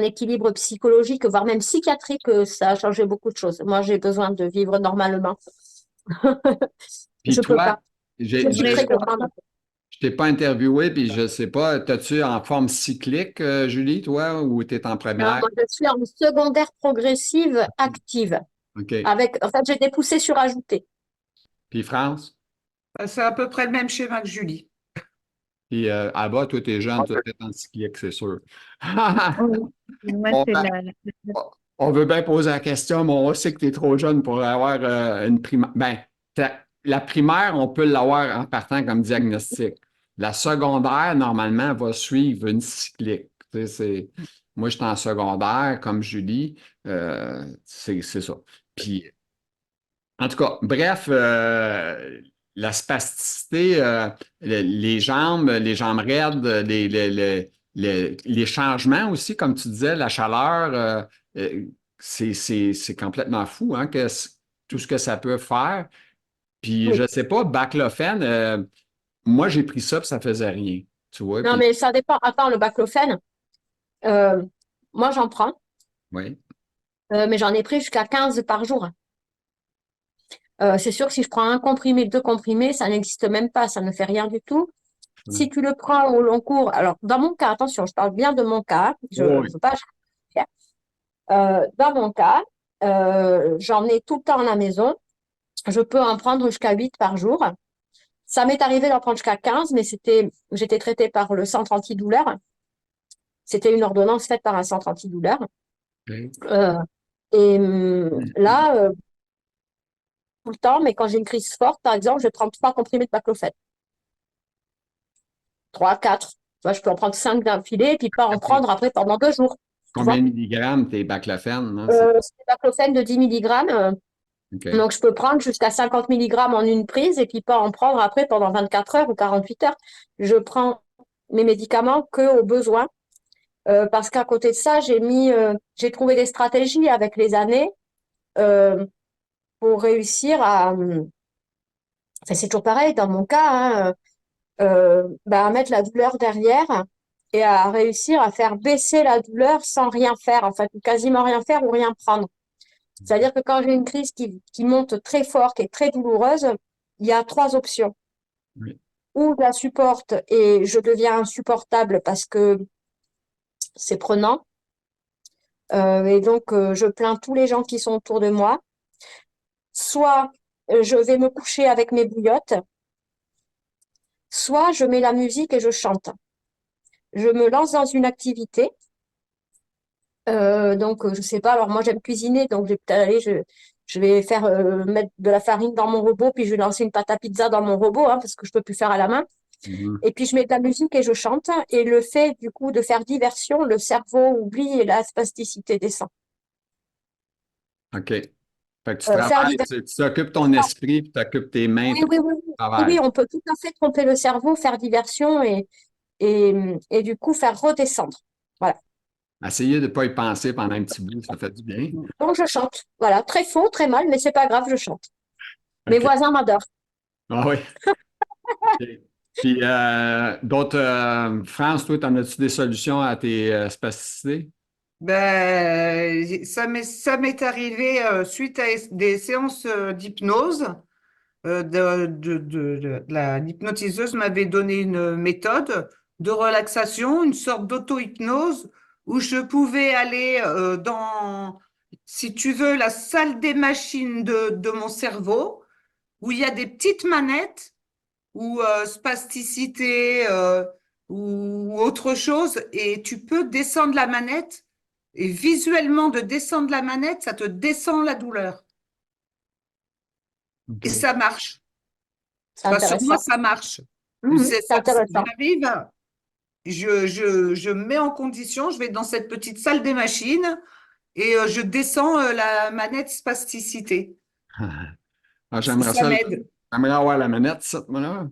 équilibre psychologique, voire même psychiatrique, ça a changé beaucoup de choses. Moi, j'ai besoin de vivre normalement. Puis Je peux toi, pas. Je suis Vrai très choix. gourmande. je t'ai pas interviewé, puis je sais pas, t'as-tu en forme cyclique, Julie, toi, ou tu es en Non, première? moi, je suis en secondaire progressive active. OK. En fait, j'ai des poussées surajoutées. Puis France? C'est à peu près le même schéma que Julie. Puis Abba, toi, t'es jeune, toi, t'es en cyclique, c'est sûr. Oui. Moi, On, c'est va- on veut bien poser la question, mais on sait que tu es trop jeune pour avoir une primaire. Ben, la primaire, on peut l'avoir en partant comme diagnostic. La secondaire, normalement, va suivre une cyclique. Tu sais, moi, je suis en secondaire, comme Julie. C'est ça. Puis, en tout cas, bref, la spasticité, les jambes raides, les changements aussi, comme tu disais, la chaleur, c'est complètement fou, hein, tout ce que ça peut faire. Puis, je Oui. ne sais pas, baclofen, moi, j'ai pris ça, puis ça faisait rien. Tu vois, Non, puis, mais ça dépend. Attends, le baclofène, euh, moi, j'en prends, oui. mais j'en ai pris jusqu'à 15 par jour. C'est sûr que si je prends un comprimé, 2 comprimés, ça n'existe même pas, ça ne fait rien du tout. Si tu le prends au long cours, alors dans mon cas, attention, je parle bien de mon cas, je ne Oui. veux pas. Dans mon cas, j'en ai tout le temps à la maison. Je peux en prendre jusqu'à 8 par jour. Ça m'est arrivé d'en prendre jusqu'à 15, mais j'étais traitée par le centre antidouleur. C'était une ordonnance faite par un centre antidouleur. OK. Euh, et là, tout le temps, mais quand j'ai une crise forte, par exemple, je prends 3 comprimés de baclofène. 3, 4. Tu vois, je peux en prendre 5 d'un filet et puis pas en prendre après pendant 2 jours. Tu Combien vois, de milligrammes tes baclofen, hein? c'est du baclofène de 10 milligrammes. OK. Donc, je peux prendre jusqu'à 50 milligrammes en une prise et puis pas en prendre après pendant 24 heures ou 48 heures. Je prends mes médicaments que au besoin. Parce qu'à côté de ça, j'ai trouvé des stratégies avec les années euh, pour réussir enfin, c'est toujours pareil dans mon cas, hein, à mettre la douleur derrière et à réussir à faire baisser la douleur sans rien faire, en fait, ou quasiment rien faire ou rien prendre. C'est-à-dire que quand j'ai une crise qui monte très fort, qui est très douloureuse, il y a 3 options. Oui. Ou je la supporte et je deviens insupportable parce que c'est prenant. Et donc, je plains tous les gens qui sont autour de moi. Soit je vais me coucher avec mes bouillottes, soit je mets la musique et je chante. Je me lance dans une activité. Donc, je sais pas. Alors, moi, j'aime cuisiner. Donc, je vais faire mettre de la farine dans mon robot, puis je vais lancer une pâte à pizza dans mon robot, hein, parce que je peux plus faire à la main. Mhm. Et puis, je mets de la musique et je chante. Et le fait, du coup, de faire diversion, le cerveau oublie et la spasticité descend. OK. Fait que tu Faire travailles, diversion. tu t'occupes ton esprit, puis tu occupes tes mains, Oui, puis oui, tu oui, oui. Oui, oui, travailles. on peut tout à fait tromper le cerveau, faire diversion et, et du coup faire redescendre. Voilà. Essayez de ne pas y penser pendant un petit bout, ça fait du bien. Donc je chante. Voilà, très faux, très mal, mais c'est pas grave, je chante. Mes OK. voisins m'adorent. Ah oui. OK. Puis, d'autres, France, toi, en as-tu des solutions à tes spasticités? Ben, ça m'est arrivé suite à des séances d'hypnose. L'hypnotiseuse m'avait donné une méthode de relaxation, une sorte d'auto-hypnose où je pouvais aller dans, si tu veux, la salle des machines de mon cerveau, où il y a des petites manettes ou spasticité ou autre chose, et tu peux descendre la manette, et visuellement de descendre la manette, ça te descend la douleur. Et OK. ça marche. C'est Enfin, sur moi, intéressant. ça marche. C'est intéressant. J'arrive je mets en condition, je vais dans cette petite salle des machines et je descends la manette spasticité. Ah, Ça m'aide. j'aimerais avoir la manette, ça, moi, là.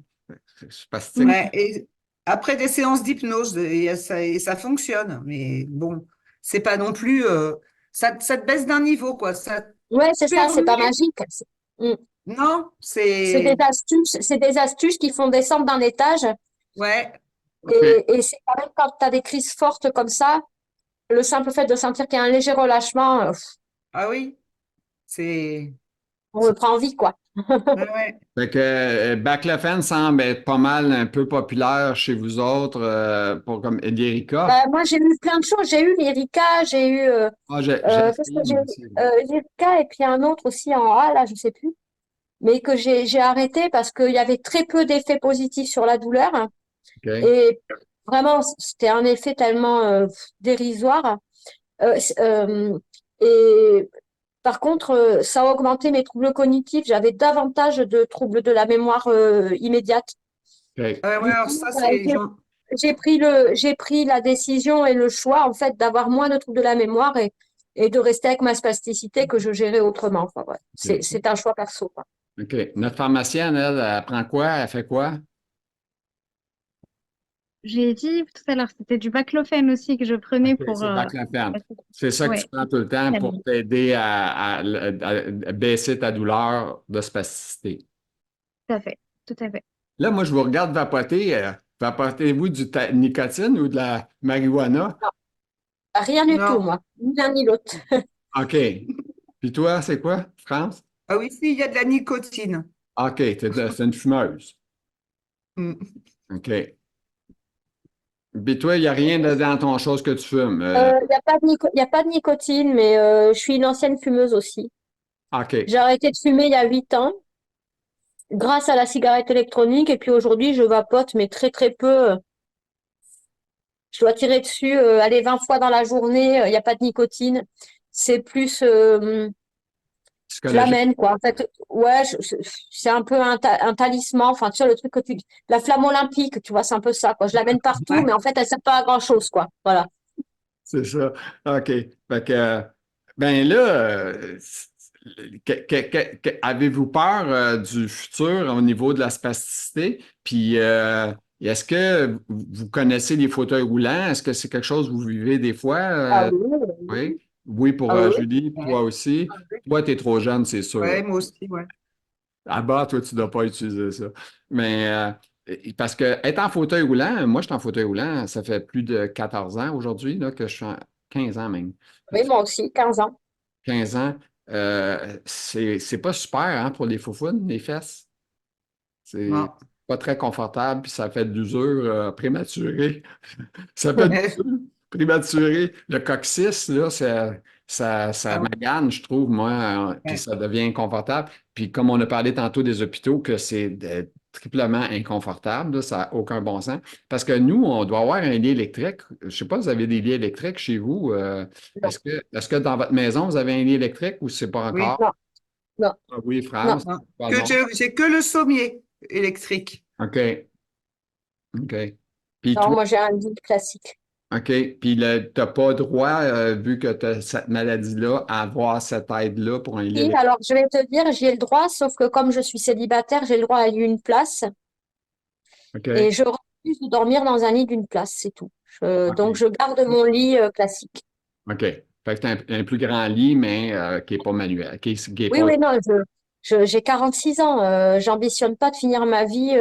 C'est spastique. Ouais, et après des séances d'hypnose, et ça fonctionne. Mais bon, c'est pas non plus. Ça te baisse d'un niveau, quoi. Ça te Ouais, c'est ça, c'est pas permet. magique. Mm. Non, C'est des astuces qui font descendre d'un étage. Ouais, OK. Et c'est pareil quand tu as des crises fortes comme ça, le simple fait de sentir qu'il y a un léger relâchement, ah oui, c'est. on reprend envie, quoi. Ouais, ouais. Fait que Baclofen semble être pas mal un peu populaire chez vous autres pour comme Lyrica. Moi, j'ai eu plein de choses. J'ai eu l'Erika, j'ai eu Ah, j'ai qu'est-ce que essayé, j'ai moi eu? aussi. L'Erika et puis un autre aussi en A, là, je sais plus. Mais que j'ai arrêté parce qu'il y avait très peu d'effets positifs sur la douleur. OK. Et vraiment, c'était un effet tellement dérisoire. Et par contre, ça a augmenté mes troubles cognitifs. J'avais davantage de troubles de la mémoire immédiate. OK. Ouais, ouais, Du alors coup, ça, c'est. j'ai pris la décision et le choix, en fait, d'avoir moins de troubles de la mémoire et de rester avec ma spasticité que je gérais autrement. Enfin, ouais. OK. C'est un choix perso, quoi. OK. Notre pharmacienne, elle, elle prend quoi? Elle fait quoi? J'ai dit tout à l'heure, c'était du baclofène aussi que je OK, prenais pour... c'est Baclofen. C'est ça que tu ouais, prends tout le temps pour t'aider à baisser ta douleur de spasticité. tout à fait, tout à fait. Là, moi, je vous regarde vapoter. Vapotez-vous du nicotine ou de la marijuana? Non, rien du tout, Non. moi. Ni l'un ni l'autre. OK. Puis toi, c'est quoi, France? Ah oui, si, il y a de la nicotine. OK, c'est une fumeuse. Mm. OK. Puis toi, il n'y a rien dans ton chose que tu fumes. Il n'y a pas de y a pas de nicotine, mais je suis une ancienne fumeuse aussi. OK. J'ai arrêté de fumer il y a 8 ans grâce à la cigarette électronique et puis aujourd'hui, je vapote, mais très très peu. Je dois tirer dessus, aller 20 fois dans la journée, il n'y a pas de nicotine. C'est plus, je Psychologique. l'amène, quoi. En fait, ouais, c'est un peu un talisman. Enfin, tu vois, le truc la flamme olympique, tu vois, c'est un peu ça, quoi. Je l'amène partout, Ouais. mais en fait, elle sert pas à grand-chose, quoi. Voilà. C'est ça. OK. Fait que, ben là, avez-vous peur du futur au niveau de la spasticité? Puis, est-ce que vous connaissez les fauteuils roulants? Est-ce que c'est quelque chose que vous vivez des fois? Ah oui, Oui. Oui, pour ah oui. Julie, toi Ouais. aussi. Toi, tu es trop jeune, c'est sûr. Ouais, moi aussi, ouais. À bas, toi, tu ne dois pas utiliser ça. Mais parce que être en fauteuil roulant, moi, je suis en fauteuil roulant, ça fait plus de 14 ans aujourd'hui, là, que je suis en 15 ans même. Oui, moi aussi, 15 ans. 15 ans. C'est pas super hein, pour les faufounes, les fesses. C'est Non. pas très confortable, puis ça fait de l'usure prématurée. Ça fait de l'usure prématurée. Le coccyx, là, ça Ah ouais. magane, je trouve, moi, puis Ouais. ça devient inconfortable. Puis comme on a parlé tantôt des hôpitaux, que c'est triplement inconfortable, là, ça n'a aucun bon sens. Parce que nous, on doit avoir un lit électrique. Je ne sais pas, vous avez des lits électriques chez vous. Non, Est-ce que dans votre maison, vous avez un lit électrique ou c'est pas Oui, encore? non, non, Ah oui, non. France, non. pas Que non. j'ai que le sommier électrique. OK, OK. Puis Non, toi, moi j'ai un lit classique. OK. Puis tu n'as pas droit, vu que tu as cette maladie-là, à avoir cette aide-là pour un lit Si, électrique. alors je vais te dire, j'y ai le droit, sauf que comme je suis célibataire, j'ai le droit à une place et OK, je refuse de dormir dans un lit d'une place, c'est tout. Donc OK, je garde mon lit classique. OK. Fait que tu as un plus grand lit, mais qui n'est pas manuel, qui est Oui, pas. oui, non, j'ai 46 ans. J'ambitionne pas de finir ma vie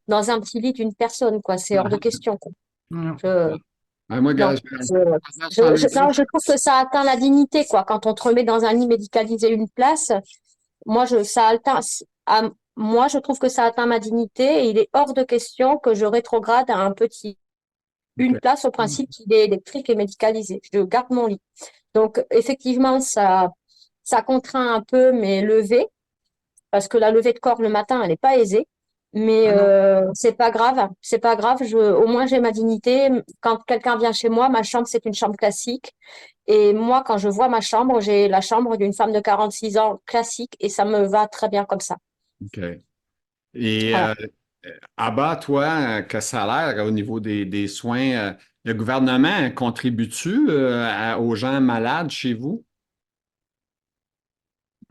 dans un petit lit d'une personne, quoi. C'est hors de question, quoi. Non. Je, Moi, non, gars, non, je trouve que ça atteint la dignité, quoi. Quand on te remet dans un lit médicalisé une place, ça atteint, moi, je trouve que ça atteint ma dignité et il est hors de question que je rétrograde à une OK. place au principe qu'il est électrique et médicalisé. Je garde mon lit. Donc, effectivement, ça contraint un peu mes levées parce que la levée de corps le matin, elle n'est pas aisée. Mais Ah non. c'est pas grave, c'est pas grave. Au moins j'ai ma dignité. Quand quelqu'un vient chez moi, ma chambre c'est une chambre classique. Et moi, quand je vois ma chambre, j'ai la chambre d'une femme de 46 ans classique et ça me va très bien comme ça. OK. Et Voilà. Abba, toi, que ça a l'air au niveau des soins, le gouvernement contribue-tu aux gens malades chez vous?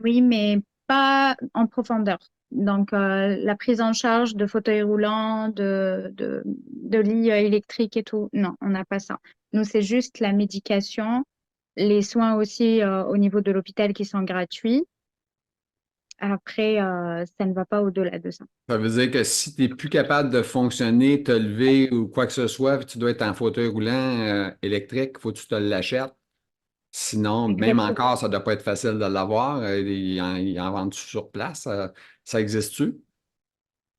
Oui, mais pas en profondeur. Donc, la prise en charge de fauteuils roulants, de lits électriques et tout, non, on n'a pas ça. Nous, c'est juste la médication, les soins aussi au niveau de l'hôpital qui sont gratuits. Après, ça ne va pas au-delà de ça. Ça veut dire que si tu n'es plus capable de fonctionner, te lever ou quoi que ce soit, puis tu dois être en fauteuil roulant électrique, il faut que tu te l'achètes. Sinon, même Exactement. encore, ça ne doit pas être facile de l'avoir. Ils en vendent sur place. Ça existe-tu?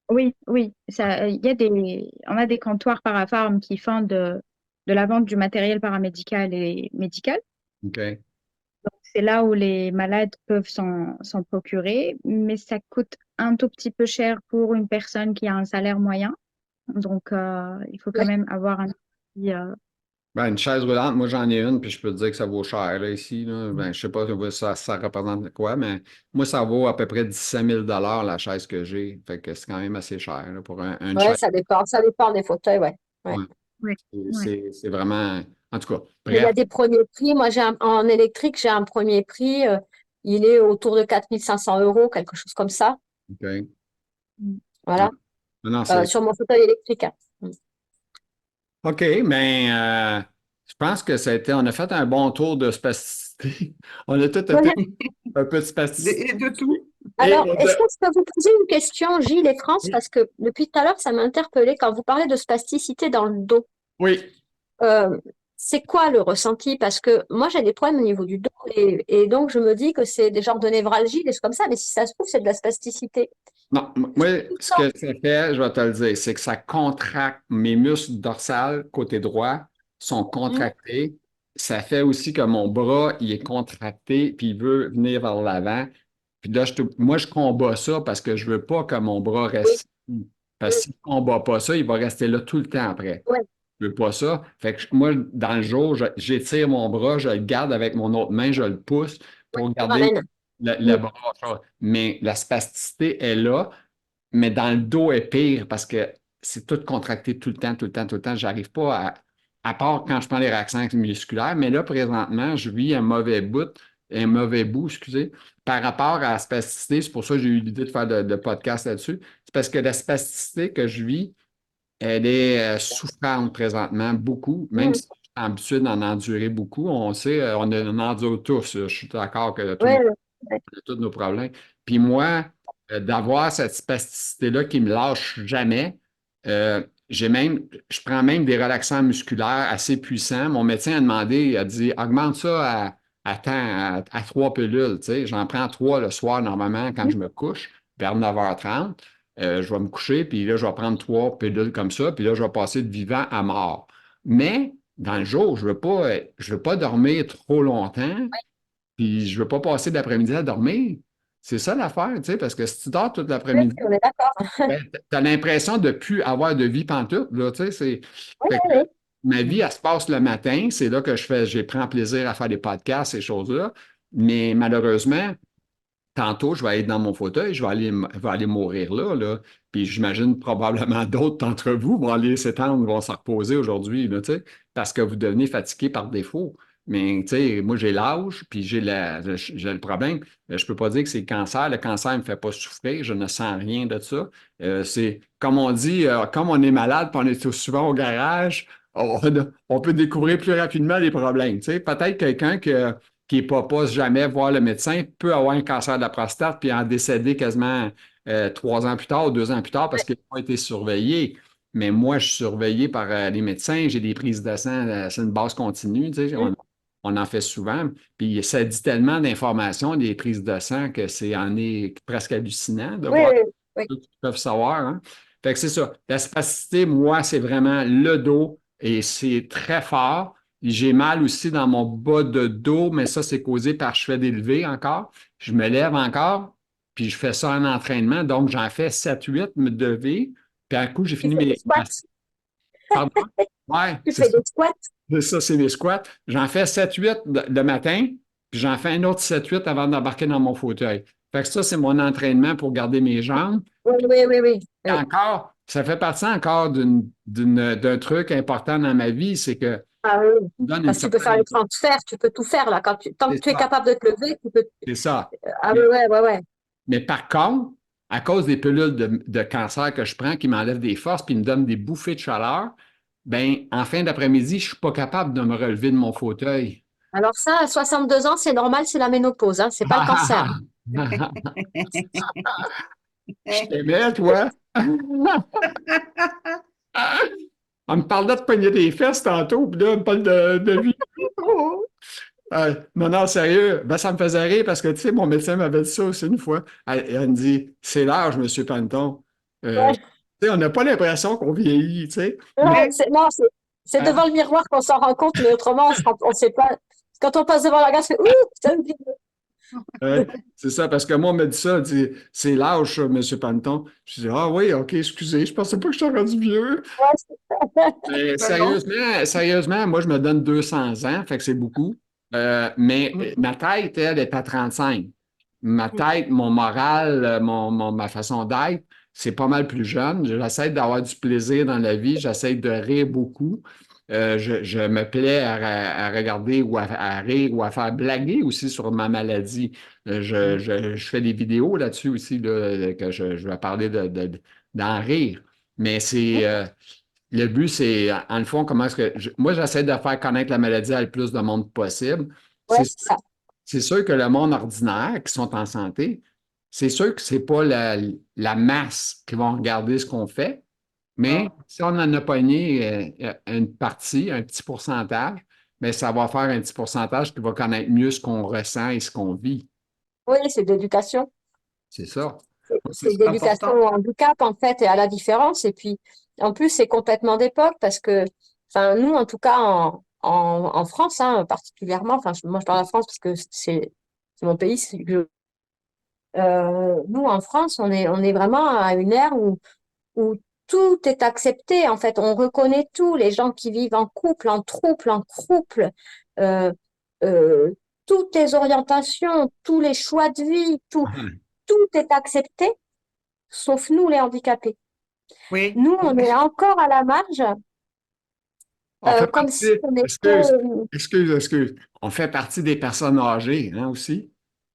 Oui, oui, ça, on a des comptoirs Parapharm qui font de la vente du matériel paramédical et médical. OK. C'est là où les malades peuvent s'en procurer, mais ça coûte un tout petit peu cher pour une personne qui a un salaire moyen. Donc, il faut quand Ouais. même avoir un petit, Ben, une chaise roulante, moi j'en ai une, puis je peux te dire que ça vaut cher là, ici. Là. Ben, je sais pas ça représente quoi, mais moi, ça vaut à peu près 17 000 la chaise que j'ai. Fait que c'est quand même assez cher là, pour une Ouais, chaise. ça dépend des fauteuils, ouais. Ouais. Ouais. ouais, ouais. C'est vraiment. En tout cas, Mais il y bref. a des premiers prix. Moi, en électrique, j'ai un premier prix. Il est autour de 4 500 euros, quelque chose comme ça. OK. Mm. Ouais. Voilà. Non, non, c'est. Sur mon fauteuil électrique, hein. OK, ben, je pense que ça a été. On a fait un bon tour de spasticité. On a tout été Ouais. un peu de spasticité. Et de tout. Et Alors, est-ce que je peux vous poser une question, Gilles et France, oui, parce que depuis tout à l'heure, ça m'a interpellée quand vous parlez de spasticité dans le dos. oui. Euh, c'est quoi le ressenti? Parce que moi, j'ai des problèmes au niveau du dos et donc je me dis que c'est des genres de névralgie, des choses comme ça, mais si ça se trouve, c'est de la spasticité. Non, moi, ce que ça fait, je vais te le dire, c'est que ça contracte mes muscles dorsales, côté droit, sont Mm. contractés. Ça fait aussi que mon bras, il est contracté, puis il veut venir vers l'avant. Puis là, moi, je combats ça parce que je veux pas que mon bras Oui. reste ici. Parce que Mm. si je combat pas ça, il va rester là tout le temps après. Ouais. Je veux pas ça. Fait que moi, dans le jour, j'étire mon bras, je le garde avec mon autre main, je le pousse Ouais, pour je garder ramène. le Mm. bras. Mais la spasticité est là, mais dans le dos est pire parce que c'est tout contracté tout le temps, tout le temps, tout le temps. J'arrive pas à part quand je prends les relaxants musculaires, mais là, présentement, je vis un mauvais bout, excusez, par rapport à la spasticité. C'est pour ça que j'ai eu l'idée de faire de podcast là-dessus. C'est parce que la spasticité que je vis, elle est souffrante présentement, beaucoup, même Mm. si je suis habitué d'en endurer beaucoup. On sait, on endure tous. Je suis d'accord que tout le Ouais, monde ouais. a tous nos problèmes. Puis moi, d'avoir cette spasticité-là qui ne me lâche jamais, je prends même des relaxants musculaires assez puissants. Mon médecin a demandé, il a dit, augmente ça à 3 pilules. Tu sais. J'en prends 3 le soir normalement quand je me couche, vers 9h30. Je vais me coucher, puis là, je vais prendre 3 pilules comme ça, puis là, je vais passer de vivant à mort. Mais dans le jour, je veux pas dormir trop longtemps, puis je veux pas passer l'après-midi à dormir. C'est ça l'affaire, tu sais, parce que si tu dors toute Ouais, l'après-midi, on est d'accord. ben, tu as l'impression de ne plus avoir de vie pantoute, là, tu sais. Ouais, Fait que ouais, ma vie, elle se passe le matin. C'est là que je prends plaisir à faire des podcasts, ces choses-là. Mais malheureusement, tantôt, je vais être dans mon fauteuil, je vais aller mourir là, là. Puis j'imagine probablement d'autres d'entre vous vont aller s'étendre, vont se reposer aujourd'hui, là, tu sais, parce que vous devenez fatigué par défaut. Mais tu sais, moi, j'ai l'âge, puis j'ai le problème. Je ne peux pas dire que c'est le cancer. Le cancer ne me fait pas souffrir. Je ne sens rien de ça. C'est comme on dit, comme on est malade, puis on est souvent au garage, on, on peut découvrir plus rapidement les problèmes. Tu sais, peut-être quelqu'un qui ne passe jamais voir le médecin peut avoir un cancer de la prostate puis en décéder quasiment 3 ans plus tard ou 2 ans plus tard parce qu'il n'a pas été surveillé. Mais moi, je suis surveillé par les médecins, j'ai des prises de sang, c'est une base continue, tu sais, ouais. on en fait souvent. Puis ça dit tellement d'informations, des prises de sang, que en est presque hallucinant de Ouais, voir ouais, ouais. tout ce qu'ils peuvent savoir. Hein. Fait que c'est ça. La spasticité, moi, c'est vraiment le dos et c'est très fort. J'ai mal aussi dans mon bas de dos, mais ça, c'est causé par je fais des levées encore. Je me lève encore, puis je fais ça en entraînement. Donc, j'en fais 7-8 me lever. Puis à coup, j'ai Tu fini fais des squats. Pardon? Ouais, Tu fais des squats. c'est ça, c'est mes squats. J'en fais 7-8 le matin, puis j'en fais un autre 7-8 avant d'embarquer dans mon fauteuil. Fait que ça, c'est mon entraînement pour garder mes jambes. Oui, oui, oui, oui. Et Oui. encore, ça fait partie encore d'un truc important dans ma vie, c'est que Ah oui, ça me donne une parce que tu peux faire certaine... les transferts, tu peux tout faire là. Tant que C'est tu es ça, capable de te lever, tu peux. c'est ça. Ah Mais, ouais, ouais, ouais, ouais. mais par contre, à cause des pilules de cancer que je prends qui m'enlèvent des forces puis me donnent des bouffées de chaleur, ben en fin d'après-midi, je suis pas capable de me relever de mon fauteuil. Alors ça, à 62 ans, c'est normal, c'est la ménopause, hein, c'est pas le cancer. Je t'aimais, toi. On me parlait de pogner des fesses tantôt, puis là, on me parle de vie. Non, non, sérieux. Ben, ça me faisait rire parce que, tu sais, mon médecin m'avait dit ça aussi une fois. Elle me dit, c'est l'âge, monsieur Panton. Ouais, Tu sais, on n'a pas l'impression qu'on vieillit, tu sais. Mais, ouais, non, c'est hein, devant le miroir qu'on s'en rend compte, mais autrement, on sait pas. Quand on passe devant la glace, on fait ouh, ça me dit. ouais, c'est ça, parce que moi, on m'a dit ça, elle dit, c'est l'âge, ça, monsieur Panton. Je dis, ah oui, OK, excusez, je pensais pas que j'étais rendu vieux. Mais Ben non. sérieusement, moi, je me donne 200 ans, fait que c'est beaucoup. Mais ma tête, elle, est à 35. Ma tête, mon moral, ma façon d'être, c'est pas mal plus jeune. J'essaie d'avoir du plaisir dans la vie, j'essaie de rire beaucoup. Je me plais à regarder ou à rire ou à faire blaguer aussi sur ma maladie. Je fais des vidéos là-dessus aussi, là, que je vais parler d'en rire. Mais le but, c'est, en le fond, comment est-ce que. Moi, j'essaie de faire connaître la maladie à le plus de monde possible. Ouais, C'est c'est ça. c'est sûr que le monde ordinaire qui sont en santé, c'est sûr que c'est pas la masse qui vont regarder ce qu'on fait, mais Non. si on en a pogné une partie, un petit pourcentage, mais ça va faire un petit pourcentage qui va connaître mieux ce qu'on ressent et ce qu'on vit. Oui, c'est de l'éducation. C'est ça. Moi, c'est C'est ça. d'éducation Important. au handicap, en fait, et à la différence. Et puis, en plus, c'est complètement d'époque parce que, enfin, nous, en tout cas, en France, hein, particulièrement, enfin, moi, je parle de la France parce que c'est mon pays. Nous, en France, on est vraiment à une ère où tout est accepté. En fait, on reconnaît tout. Les gens qui vivent en couple, en couple, euh, euh, toutes les orientations, tous les choix de vie, Ouais. tout est accepté, sauf nous, les handicapés. Oui. Nous, on est encore à la marge, On fait comme si partie, on était. excuse. On fait partie des personnes âgées, hein, aussi.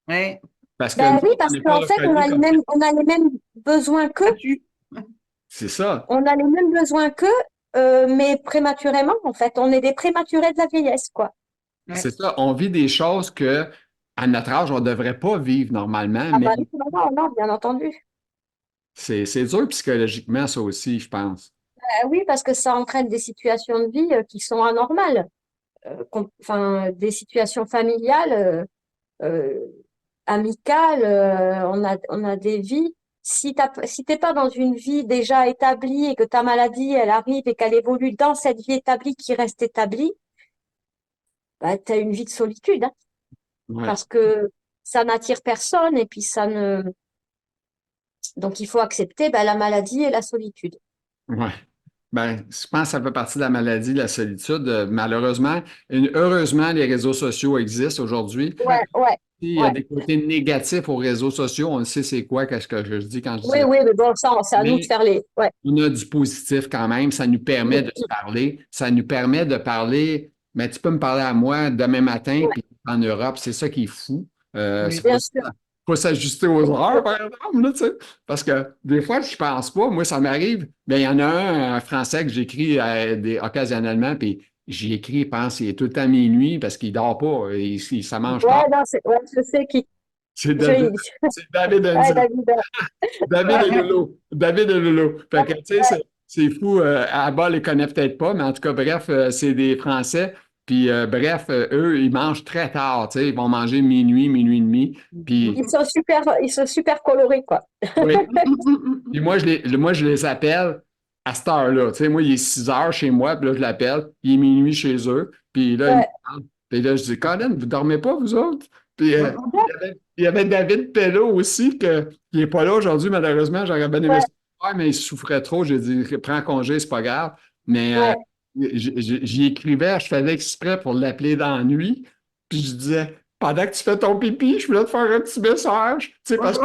Oui. Parce que Ben nous, oui, on parce n'est pas qu'en fait, reconnus comme... on a les mêmes besoins qu'eux. As-tu? C'est ça. On a les mêmes besoins qu'eux, mais prématurément, en fait. On est des prématurés de la vieillesse, quoi. Ouais. C'est ça. On vit des choses que, à notre âge, on ne devrait pas vivre normalement, Ah mais bah non, non, non, bien entendu. c'est dur psychologiquement, ça aussi, je pense. Oui, parce que ça entraîne des situations de vie qui sont anormales. Enfin, des situations familiales, euh, amicales, on a des vies. Si t'es pas dans une vie déjà établie et que ta maladie, elle arrive et qu'elle évolue dans cette vie établie qui reste établie, bah, tu as une vie de solitude, hein, Ouais, parce que ça n'attire personne et puis ça ne. Donc, il faut accepter bah, la maladie et la solitude. ouais. Ben, je pense que ça fait partie de la maladie, de la solitude. Malheureusement, heureusement, les réseaux sociaux existent aujourd'hui. Ouais, ouais, Il y a ouais. des côtés négatifs aux réseaux sociaux. On le sait c'est quoi, qu'est-ce que je dis quand je dis Oui, ça. oui, mais bon, ça, c'est à nous de Mais faire les. Ouais. on a du positif quand même. Ça nous permet de se parler. Ça nous permet de parler. Mais tu peux me parler à moi demain matin, Ouais, puis en Europe, c'est ça qui est fou. Oui. C'est bien sûr. faut s'ajuster aux heures, par exemple, là, tu sais. Parce que des fois, je pense pas. Moi, ça m'arrive. Bien, il y en a un français que j'écris occasionnellement, puis j'y écris, je pense, il est tout le temps minuit parce qu'il dort pas. Ça mange tard. Ouais, non, ouais, je sais qui. C'est Je, David, c'est David ouais, Enzo. David. David et Lolo. David et Lolo. Fait que, tu sais, c'est fou. Abba les connaît peut-être pas, mais en tout cas, bref, c'est des Français. Puis, bref, eux, ils mangent très tard. Tu sais, ils vont manger minuit, minuit et demi. Puis, Ils sont super colorés, quoi. oui. Puis moi, je les appelle à cette heure-là. Tu sais, moi, il est 6 heures chez moi, puis là, je l'appelle. Il est minuit chez eux. Puis là, ils me Ouais. parlent. Puis là, je dis, Colin, vous dormez pas, vous autres? Puis il y avait David Pello aussi, qui n'est pas là aujourd'hui, malheureusement. J'aurais bien aimé Ouais, ça faire, mais il souffrait trop. J'ai dit, prends congé, c'est pas grave. Mais ouais. j'y écrivais, je faisais exprès pour l'appeler dans la nuit. Puis je disais, pendant que tu fais ton pipi, je voulais te faire un petit message. Tu sais, parce que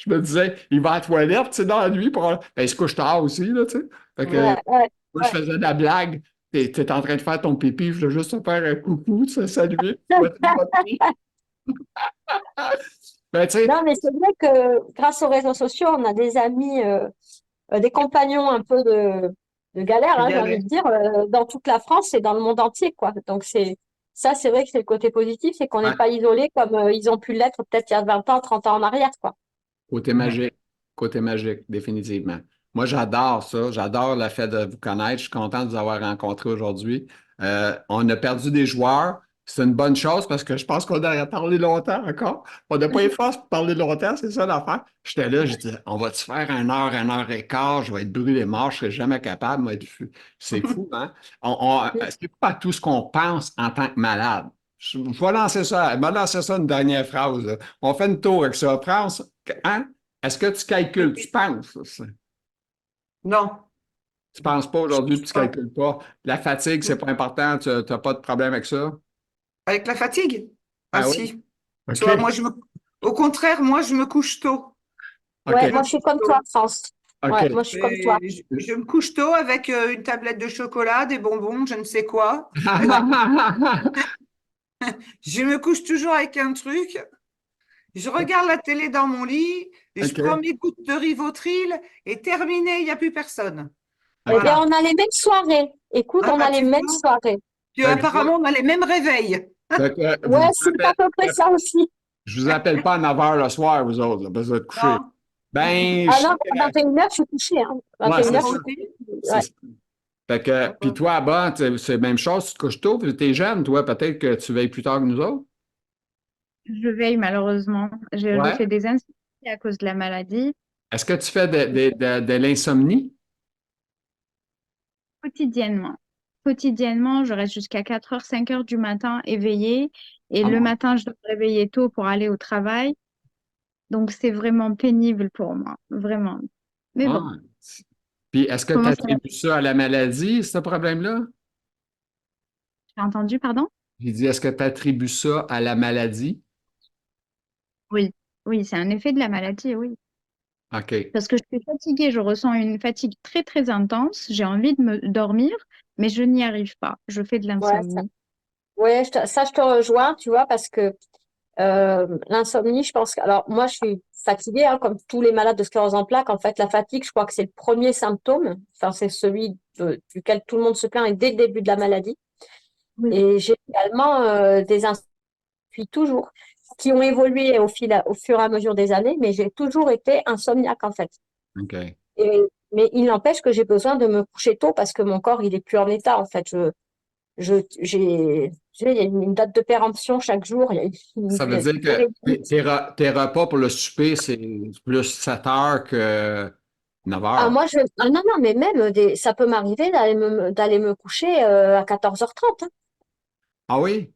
Je me disais, il va à la toilette, tu sais, dans la nuit, ben, il se couche tard aussi, là, tu sais. Fait que Ouais, ouais, moi, je ouais. faisais de la blague. T'es en train de faire ton pipi, je veux juste te faire un coucou, tu sais, saluer, souhaiter une bonne nuit. Ben, tu sais, Non, mais c'est vrai que grâce aux réseaux sociaux, on a des amis, des compagnons un peu de galère, hein, j'ai envie de dire, dans toute la France et dans le monde entier, quoi. Donc, c'est vrai que c'est le côté positif, c'est qu'on n'est ouais. pas isolés comme ils ont pu l'être peut-être il y a 20 ans, 30 ans en arrière, quoi. Côté magique. Côté magique, définitivement. Moi, j'adore ça. J'adore le fait de vous connaître. Je suis content de vous avoir rencontré aujourd'hui. On a perdu des joueurs. C'est une bonne chose parce que je pense qu'on a parlé longtemps encore. On n'a pas eu force pour parler longtemps, c'est ça l'affaire. J'étais là, je disais, on va-tu faire 1 heure et quart? Je vais être brûlé mort, je ne serai jamais capable. Moi, c'est fou, hein? C'est pas tout ce qu'on pense en tant que malade. Je vais lancer ça. Je vais lancer ça une dernière phrase, là. On fait une tour avec ça. France, hein? Est-ce que tu calcules? Tu penses? Non. Tu penses pas aujourd'hui, puis tu Pas. calcules pas. La fatigue, c'est pas important. Tu n'as pas de problème avec ça? Avec la fatigue? Ah Ah oui? si. Tu OK. vois, au contraire, moi, je me couche tôt. Ouais, OK. Je me moi, je suis couche comme toi, tôt. France. Ouais, OK. moi, je suis comme toi. Je me couche tôt avec une tablette de chocolat, des bonbons, je ne sais quoi. Je me couche toujours avec un truc. Je regarde la télé dans mon lit, je prends OK. mes gouttes de Rivotril et terminé, il n'y a plus personne. Eh bien, Voilà. OK. on a les mêmes soirées. Écoute, Ah on bah a les tu mêmes vois, soirées. puis Fait que apparemment on a les mêmes réveils. vous Ouais, c'est à peu près ça aussi. je vous appelle pas à 9 heures le soir, vous autres, là, parce que vous êtes couchés. Non. Ben, Ah je non, sais à 21h, je suis couchée. Hein. ouais, c'est 21h, je ça. suis Ok. couchée. C'est Ouais. ça. Fait que, puis toi, bas, c'est la même chose, tu te couches tôt, puis t'es jeune, toi, peut-être que tu veilles plus tard que nous autres. Je veille malheureusement. Je Ouais. fais des insomnies à cause de la maladie Est-ce que tu fais de l'insomnie? quotidiennement. Quotidiennement, je reste jusqu'à 4 heures, 5 heures du matin éveillée. Et Ah, le mon- matin, je dois me réveiller tôt pour aller au travail. Donc, c'est vraiment pénible pour moi. Vraiment. Mais bon, ah. Puis, est-ce que tu comment ça va? attribues ça à la maladie, ce problème-là? J'ai entendu, pardon? J'ai dit, est-ce que tu attribues ça à la maladie? Oui. Oui, c'est un effet de la maladie, oui. OK. Parce que je suis fatiguée, je ressens une fatigue très, très intense. J'ai envie de me dormir, mais je n'y arrive pas. Je fais de Ouais, l'insomnie. ouais, ça, je te rejoins, tu vois, parce que l'insomnie, je pense que. Alors, moi, je suis fatiguée, hein, comme tous les malades de sclérose en plaques. En fait, la fatigue, je crois que c'est le premier symptôme. Enfin, c'est celui duquel tout le monde se plaint et dès le début de la maladie. Oui. Et j'ai également des insomnies depuis toujours, qui ont évolué au fur et à mesure des années, mais j'ai toujours été insomniaque, en fait. OK. Mais il n'empêche que j'ai besoin de me coucher tôt parce que mon corps, il est plus en état, en fait. Il y a une date de péremption chaque jour. Ça veut dire que tes repas pour le souper, c'est plus 7 heures que 9 Ah, heures. moi, ah, non, non, mais même, ça peut m'arriver d'aller me coucher à 14h30. Hein. Ah oui?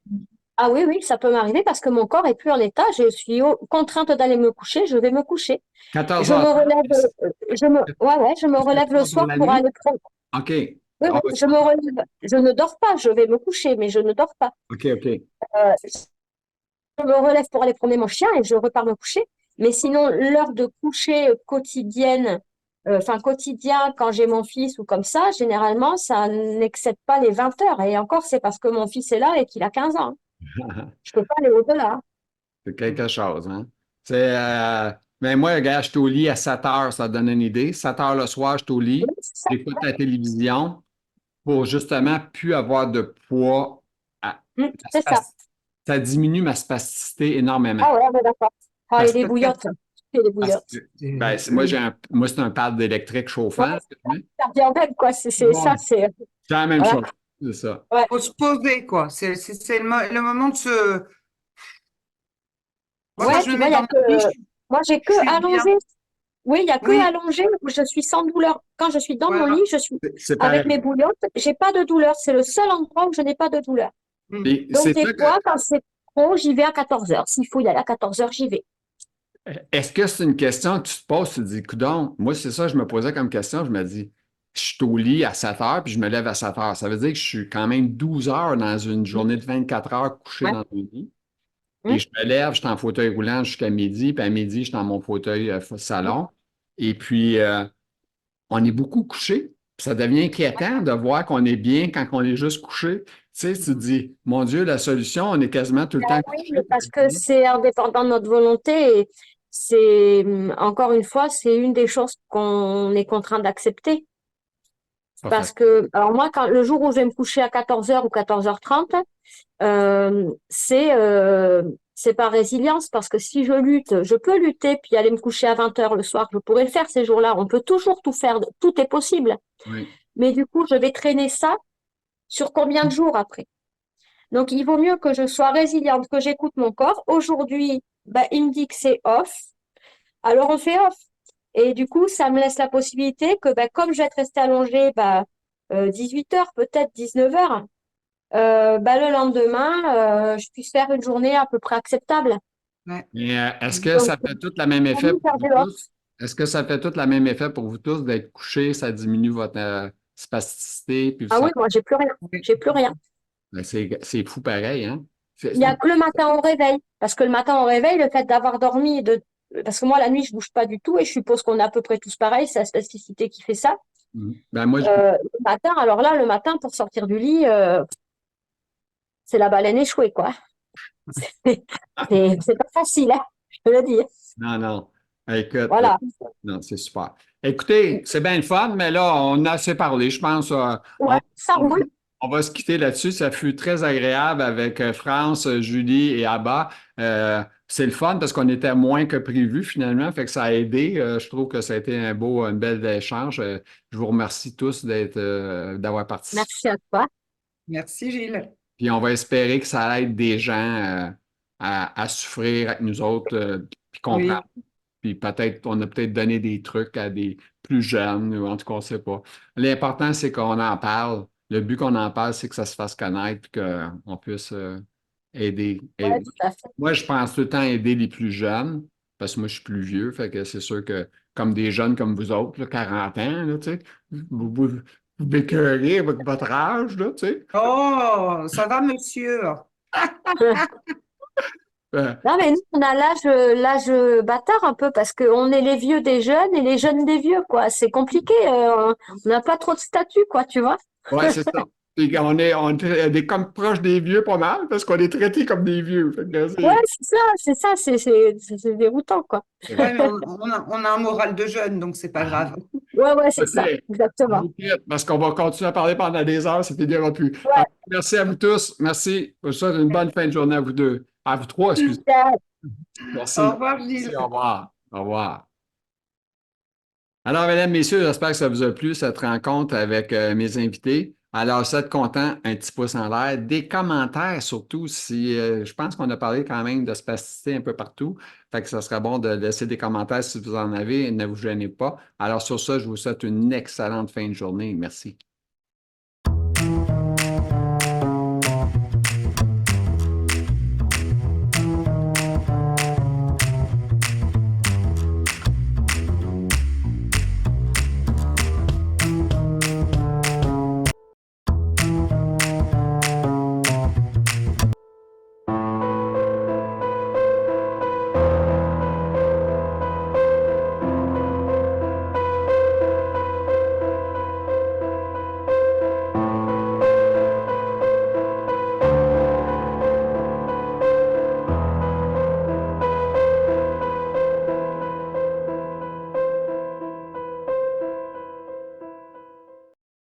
Ah oui, oui, ça peut m'arriver parce que mon corps est plus en état. Je suis contrainte d'aller me coucher. Je vais me coucher. Je me 14h30? relève, ouais, ouais, je me Est-ce que relève tu le dors dans soir la pour nuit? aller prendre. OK. Oui, Ah oui, oui. je me relève. Je ne dors pas. Je vais me coucher, mais je ne dors pas. OK, OK. Je me relève pour aller promener mon chien et je repars me coucher. Mais sinon, l'heure de coucher quotidienne, enfin quotidien, quand j'ai mon fils ou comme ça, généralement, ça n'excède pas les 20 heures. Et encore, c'est parce que mon fils est là et qu'il a 15 ans. Je peux pas aller au-delà. C'est quelque chose, hein? Mais moi, regarde, je suis au lit à 7 heures, ça te donne une idée. 7 heures le soir, je suis au Oui, lit, c'est ça. j'écoute la télévision pour justement plus avoir de poids. La C'est ça. ça diminue ma spasticité énormément. Ah ouais, ouais, d'accord. Ah, et Parce les que, bouillottes. Et les parce bouillottes. que ben, moi, c'est un pad électrique Ouais, chauffant. Que je mets. ça revient même, quoi. C'est Ouais, ça, c'est. c'est la même Voilà. chose. C'est ça. Ouais. Faut se poser, quoi. C'est le moment de se. Moi, quand Ouais, je me tu vois, mets il y dans a mon que. lit, Moi, j'ai je que suis bien. allongé. Oui, il y a que Oui, allongé où je suis sans douleur. Quand je suis dans mon lit, voilà. je suis C'est avec mes pareil. bouillottes, j'ai pas de douleur. C'est le seul endroit où je n'ai pas de douleur. Mm. Puis Donc, c'est des ça que. fois, quand c'est trop, j'y vais à 14 heures. S'il faut y aller à 14 heures, j'y vais. Est-ce que c'est une question que tu te poses, tu te dis, coudonc, moi, c'est ça, je me posais comme question, je me dis, je suis au lit à 7 heures, puis je me lève à 7 heures. Ça veut dire que je suis quand même 12 heures dans une journée de 24 heures couché Ouais. dans le lit. Hum. Et je me lève, je suis en fauteuil roulant jusqu'à midi, puis à midi, je suis dans mon fauteuil salon. Et puis, on est beaucoup couché. Puis ça devient inquiétant de voir qu'on est bien quand on est juste couché. Tu sais, tu te dis, mon Dieu, la solution, on est quasiment tout le temps Oui, couché. mais parce que c'est indépendant de notre volonté et c'est, encore une fois, c'est une des choses qu'on est contraint d'accepter. Pas Parce facile. que, alors moi, le jour où je vais me coucher à 14h ou 14h30, c'est par résilience parce que si je lutte, je peux lutter puis aller me coucher à 20h le soir, je pourrais le faire ces jours-là. On peut toujours tout faire, tout est possible. Oui. Mais du coup, je vais traîner ça sur combien de jours après? Donc, il vaut mieux que je sois résiliente, que j'écoute mon corps. Aujourd'hui, bah, il me dit que c'est off, alors on fait off. Et du coup, ça me laisse la possibilité que, bah, comme je vais être restée allongée, 18h, peut-être 19h, bah, le lendemain, je puisse faire une journée à peu près acceptable. Ouais. Mais est-ce que Donc, ça fait tout le même effet oui, pour faire vous du off. tous? Est-ce que ça fait tout le même effet pour vous tous d'être couché, ça diminue votre spasticité, puis Ah ça, oui, moi, j'ai plus rien. Oui. J'ai plus rien. ben, c'est fou pareil, hein? Il n'y a que le matin au réveil. Parce que le matin au réveil, le fait d'avoir dormi, parce que moi, la nuit, je bouge pas du tout et je suppose qu'on est à peu près tous pareils, c'est la spasticité qui fait ça. Ben, moi, Le matin, alors là, le matin, pour sortir du lit, c'est la baleine échouée, quoi. C'est pas facile, hein, je peux le dire. non, non. Écoute, Voilà. non, c'est super. Écoutez, c'est bien le fun, mais là, on a assez parlé. Je pense Ouais, ça on- roule. on va se quitter là-dessus. Ça fut très agréable avec France, Julie et Abba. C'est le fun parce qu'on était moins que prévu finalement, fait que ça a aidé. Je trouve que ça a été un bel échange. Je vous remercie tous d'avoir participé. Merci à toi. Merci, Gilles. Puis on va espérer que ça aide des gens à souffrir avec nous autres, puis comprendre. Oui, Puis peut-être, on a peut-être donné des trucs à des plus jeunes, ou en tout cas, on ne sait pas. L'important, c'est qu'on en parle. Le but qu'on en parle, c'est que ça se fasse connaître, puis qu'on puisse aider. Ouais, tout à fait. Moi, je pense tout le temps aider les plus jeunes, parce que moi, je suis plus vieux, fait que c'est sûr que comme des jeunes comme vous autres, là, 40 ans, là, tu sais, vous m'écœurez avec votre âge, là, tu sais. oh, ça va, monsieur. Euh, Non, mais nous, on a l'âge bâtard un peu parce qu'on est les vieux des jeunes et les jeunes des vieux, quoi. C'est compliqué. On n'a pas trop de statut, quoi, tu vois. ouais, c'est ça. Puis on est comme proche des vieux pas mal, parce qu'on est traités comme des vieux. Fait que Ouais, c'est déroutant, quoi. Ouais, mais on a un moral de jeune, donc c'est pas grave. Ouais, ouais, c'est ça, OK. Je exactement. vous quitte parce qu'on va continuer à parler pendant des heures, ça ne finira plus. Ouais, Merci à vous tous. Merci. Je vous souhaite une bonne fin de journée à vous deux. À vous trois, excusez. super. Au Merci. revoir, Merci. Gilles. Au revoir. Au revoir. Alors, mesdames, messieurs, j'espère que ça vous a plu, cette rencontre avec mes invités. Alors, si vous êtes content, un petit pouce en l'air, des commentaires surtout, si je pense qu'on a parlé quand même de spasticité un peu partout. Fait que ça serait bon de laisser des commentaires si vous en avez, ne vous gênez pas. Alors, sur ça, je vous souhaite une excellente fin de journée. Merci.